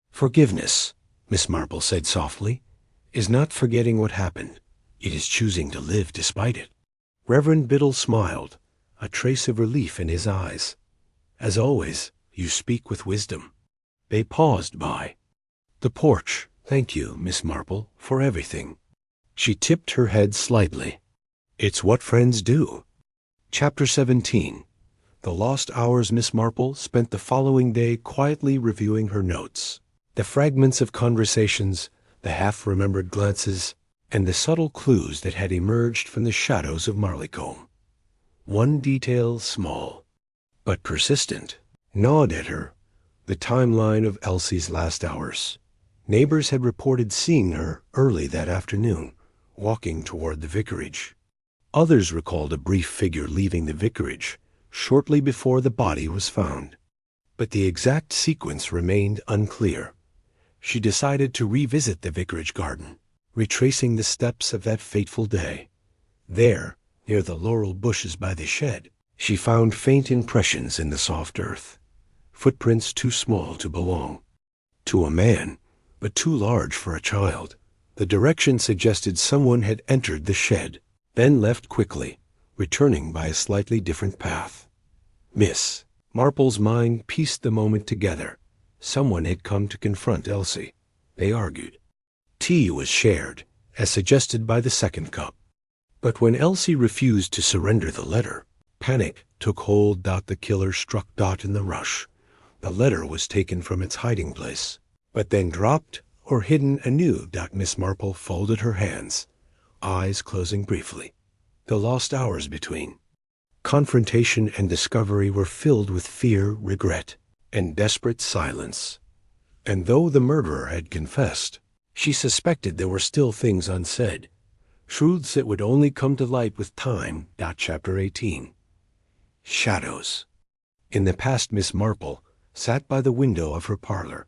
"Forgiveness," Miss Marple said softly, "is not forgetting what happened. It is choosing to live despite it." Reverend Biddle smiled, a trace of relief in his eyes. "As always, you speak with wisdom." They paused by the porch. "Thank you, Miss Marple, for everything." She tipped her head slightly. "It's what friends do." Chapter 17. The lost hours. Miss Marple spent the following day quietly reviewing her notes. The fragments of conversations, the half-remembered glances, and the subtle clues that had emerged from the shadows of Marleycombe. One detail, small but persistent, gnawed at her: the timeline of Elsie's last hours. Neighbors had reported seeing her early that afternoon, walking toward the vicarage. Others recalled a brief figure leaving the vicarage shortly before the body was found. But the exact sequence remained unclear. She decided to revisit the vicarage garden, retracing the steps of that fateful day. There, near the laurel bushes by the shed, she found faint impressions in the soft earth, footprints too small to belong to a man, but too large for a child. The direction suggested someone had entered the shed, then left quickly, returning by a slightly different path. Miss Marple's mind pieced the moment together. Someone had come to confront Elsie. They argued. Tea was shared, as suggested by the second cup. But when Elsie refused to surrender the letter, panic took hold. The killer struck in the rush. The letter was taken from its hiding place, but then dropped or hidden anew. Miss Marple folded her hands, eyes closing briefly. The lost hours between confrontation and discovery were filled with fear, regret, and desperate silence. And though the murderer had confessed, she suspected there were still things unsaid, truths that would only come to light with time. Chapter 18. Shadows. In the past, Miss Marple sat by the window of her parlor,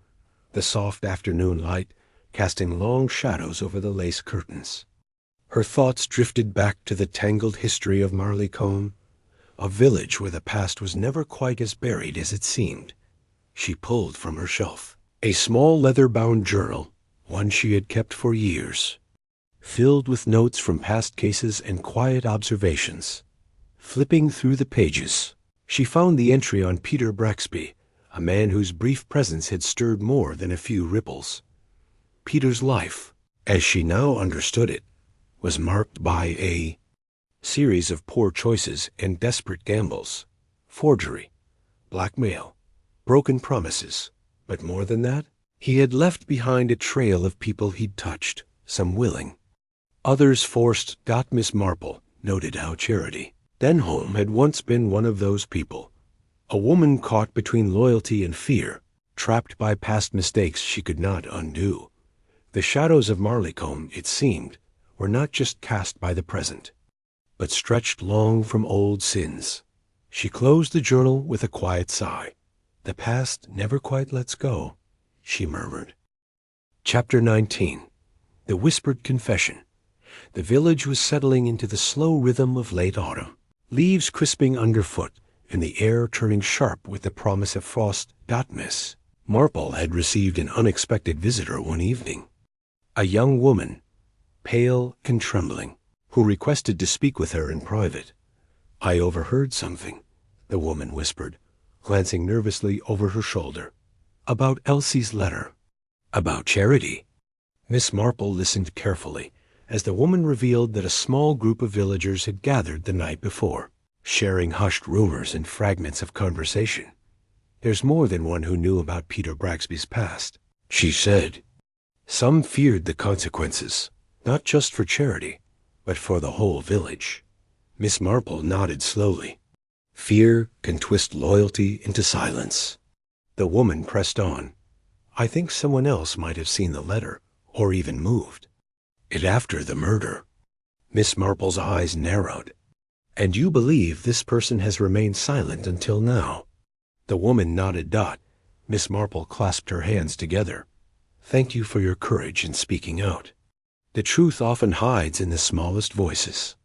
the soft afternoon light casting long shadows over the lace curtains. Her thoughts drifted back to the tangled history of Marleycombe, a village where the past was never quite as buried as it seemed. She pulled from her shelf a small leather-bound journal, one she had kept for years, filled with notes from past cases and quiet observations. Flipping through the pages, she found the entry on Peter Braxby, a man whose brief presence had stirred more than a few ripples. Peter's life, as she now understood it, was marked by a series of poor choices and desperate gambles, forgery, blackmail, broken promises. But more than that, he had left behind a trail of people he'd touched, some willing, others forced. Miss Marple noted how Charity Denholm had once been one of those people, a woman caught between loyalty and fear, trapped by past mistakes she could not undo. The shadows of Marleycombe, it seemed, were not just cast by the present, but stretched long from old sins. She closed the journal with a quiet sigh. "The past never quite lets go," she murmured. Chapter 19. The Whispered Confession. The village was settling into the slow rhythm of late autumn. Leaves crisping underfoot and the air turning sharp with the promise of frost. Miss Marple had received an unexpected visitor one evening. A young woman, pale and trembling, who requested to speak with her in private. "I overheard something," the woman whispered, glancing nervously over her shoulder. "About Elsie's letter." "About Charity?" Miss Marple listened carefully as the woman revealed that a small group of villagers had gathered the night before, sharing hushed rumors and fragments of conversation. "There's more than one who knew about Peter Braxby's past," she said. "Some feared the consequences, not just for Charity, but for the whole village." Miss Marple nodded slowly. "Fear can twist loyalty into silence." The woman pressed on. "I think someone else might have seen the letter, or even moved it after the murder." Miss Marple's eyes narrowed. "And you believe this person has remained silent until now?" The woman nodded. Miss Marple clasped her hands together. "Thank you for your courage in speaking out. The truth often hides in the smallest voices."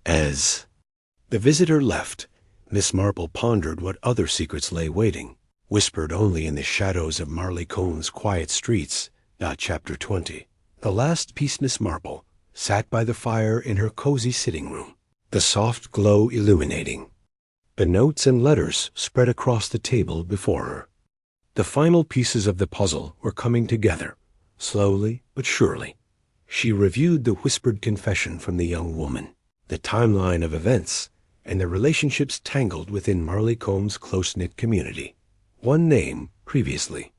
As the visitor left, Miss Marple pondered what other secrets lay waiting, whispered only in the shadows of Marleycone's quiet streets. Chapter 20. The last piece. Miss Marple sat by the fire in her cozy sitting room, the soft glow illuminating. The notes and letters spread across the table before her. The final pieces of the puzzle were coming together, slowly but surely. She reviewed the whispered confession from the young woman, the timeline of events, and the relationships tangled within Marleycone's close-knit community. One name, previously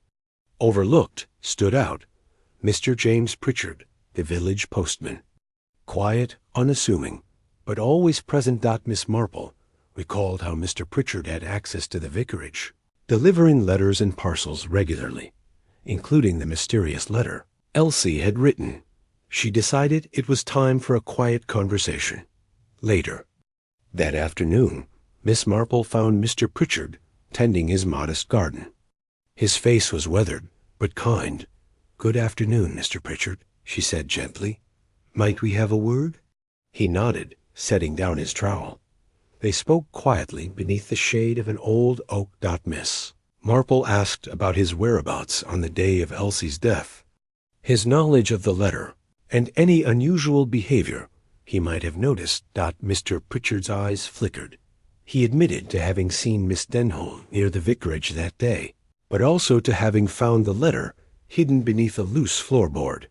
overlooked, stood out: Mr. James Pritchard, the village postman. Quiet, unassuming, but always present. Miss Marple recalled how Mr. Pritchard had access to the vicarage, delivering letters and parcels regularly, including the mysterious letter Elsie had written. She decided it was time for a quiet conversation. Later that afternoon, Miss Marple found Mr. Pritchard tending his modest garden. His face was weathered, but kind. "Good afternoon, Mr. Pritchard," she said gently. "Might we have a word?" He nodded, setting down his trowel. They spoke quietly beneath the shade of an old oak. Miss Marple asked about his whereabouts on the day of Elsie's death, his knowledge of the letter, and any unusual behavior he might have noticed. Mr. Pritchard's eyes flickered. He admitted to having seen Miss Denholm near the vicarage that day, but also to having found the letter hidden beneath a loose floorboard.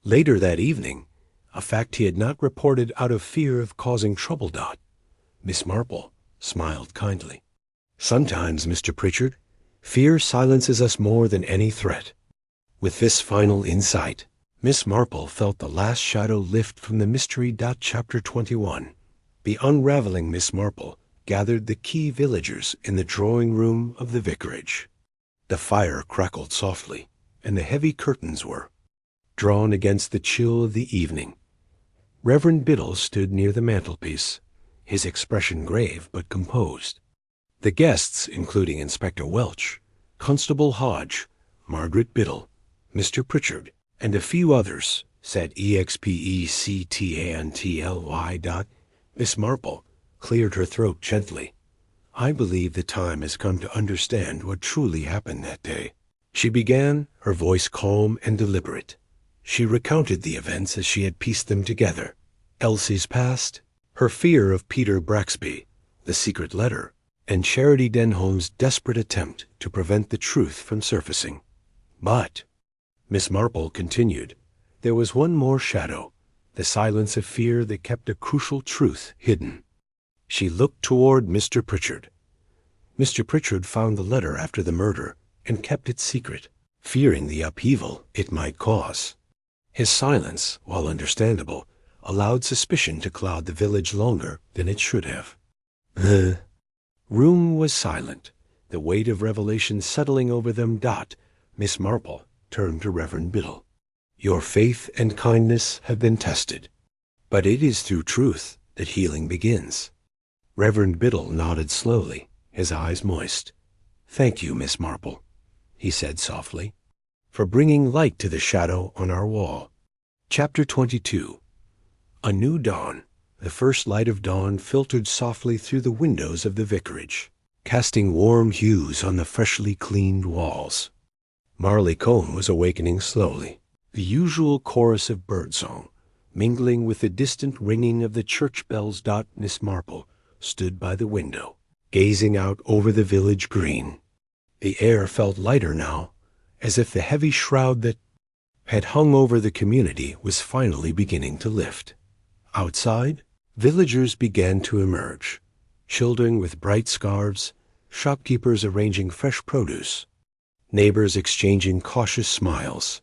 Later that evening, a fact he had not reported out of fear of causing trouble. Miss Marple smiled kindly. "Sometimes, Mr. Pritchard, fear silences us more than any threat." With this final insight, Miss Marple felt the last shadow lift from the mystery. Chapter 21. The unraveling. Miss Marple gathered the key villagers in the drawing-room of the vicarage. The fire crackled softly, and the heavy curtains were drawn against the chill of the evening. Reverend Biddle stood near the mantelpiece, his expression grave but composed. The guests, including Inspector Welch, Constable Hodge, Margaret Biddle, Mr. Pritchard, and a few others, sat expectantly. Miss Marple cleared her throat gently. "I believe the time has come to understand what truly happened that day," she began, her voice calm and deliberate. She recounted the events as she had pieced them together: Elsie's past, her fear of Peter Braxby, the secret letter, and Charity Denholm's desperate attempt to prevent the truth from surfacing. "But," Miss Marple continued, "there was one more shadow, the silence of fear that kept a crucial truth hidden." She looked toward Mr. Pritchard. Mr. Pritchard found the letter after the murder and kept it secret, fearing the upheaval it might cause. His silence, while understandable, allowed suspicion to cloud the village longer than it should have. The room was silent, the weight of revelation settling over them. Miss Marple turned to Reverend Biddle. "Your faith and kindness have been tested, but it is through truth that healing begins." Reverend Biddle nodded slowly, his eyes moist. "Thank you, Miss Marple," he said softly, "for bringing light to the shadow on our wall." Chapter 22. A new dawn. The first light of dawn filtered softly through the windows of the vicarage. casting warm hues on the freshly cleaned walls. Marleycombe was awakening slowly, the usual chorus of birdsong mingling with the distant ringing of the church bells. Miss Marple stood by the window, gazing out over the village green. The air felt lighter now, as if the heavy shroud that had hung over the community was finally beginning to lift. Outside, villagers began to emerge, children with bright scarves, shopkeepers arranging fresh produce, neighbors exchanging cautious smiles.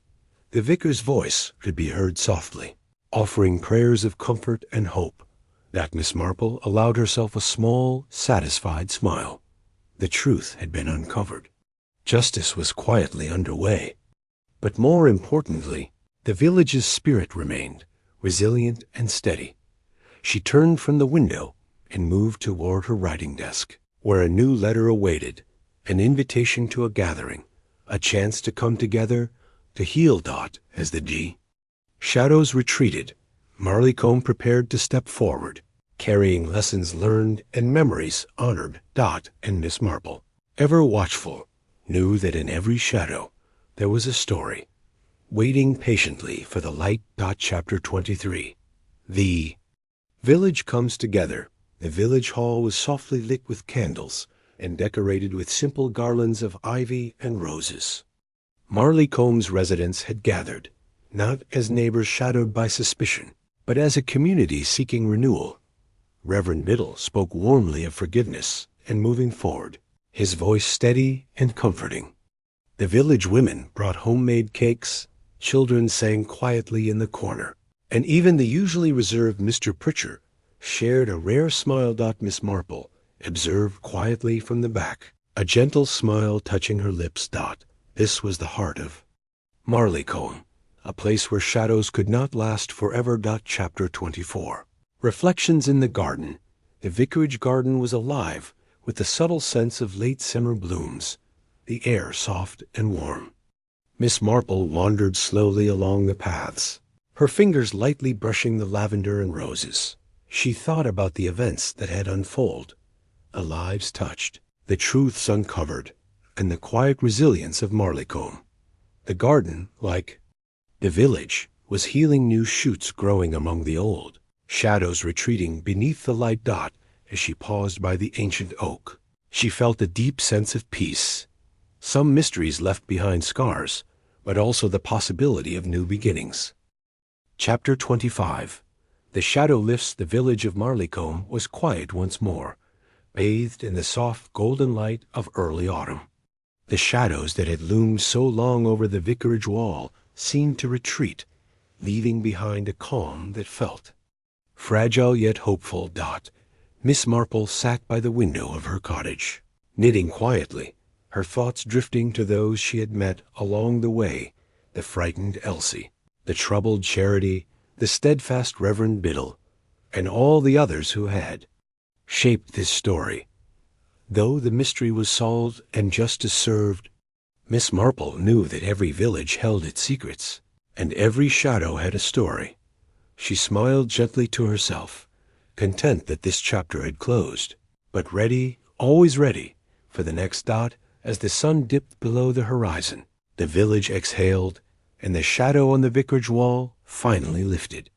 The vicar's voice could be heard softly, offering prayers of comfort and hope. That Miss Marple allowed herself a small, satisfied smile. The truth had been uncovered. Justice was quietly underway. But more importantly, the village's spirit remained, resilient and steady. She turned from the window and moved toward her writing desk, where a new letter awaited, an invitation to a gathering, a chance to come together, to heal. As the shadows retreated, Marleycombe prepared to step forward, carrying lessons learned and memories honored. And Miss Marple, ever watchful, knew that in every shadow there was a story, waiting patiently for the light. Chapter 23. The village comes together. The village hall was softly lit with candles and decorated with simple garlands of ivy and roses. Marleycombe's residents had gathered, not as neighbors shadowed by suspicion, but as a community seeking renewal. Reverend Biddle spoke warmly of forgiveness and moving forward, his voice steady and comforting. The village women brought homemade cakes, children sang quietly in the corner, and even the usually reserved Mr. Pritchard shared a rare smile. Miss Marple observed quietly from the back, a gentle smile touching her lips. This was the heart of Marleycombe, a place where shadows could not last forever. Chapter 24. Reflections in the garden. The vicarage garden was alive with the subtle sense of late summer blooms, the air soft and warm. Miss Marple wandered slowly along the paths, her fingers lightly brushing the lavender and roses. She thought about the events that had unfolded, the lives touched, the truths uncovered, and the quiet resilience of Marleycombe. The garden, like the village, was healing, new shoots growing among the old, shadows retreating beneath the light. As she paused by the ancient oak, she felt a deep sense of peace. Some mysteries left behind scars, but also the possibility of new beginnings. Chapter 25. The shadow lifts. The village of Marleycombe was quiet once more, bathed in the soft golden light of early autumn. The shadows that had loomed so long over the vicarage wall seemed to retreat, leaving behind a calm that felt fragile yet hopeful. Miss Marple sat by the window of her cottage, knitting quietly, her thoughts drifting to those she had met along the way, the frightened Elsie, the troubled Charity, the steadfast Reverend Biddle, and all the others who had shaped this story. Though the mystery was solved and justice served, Miss Marple knew that every village held its secrets, and every shadow had a story. She smiled gently to herself, content that this chapter had closed, but ready, always ready, for the next. As the sun dipped below the horizon, the village exhaled, and the shadow on the vicarage wall finally lifted.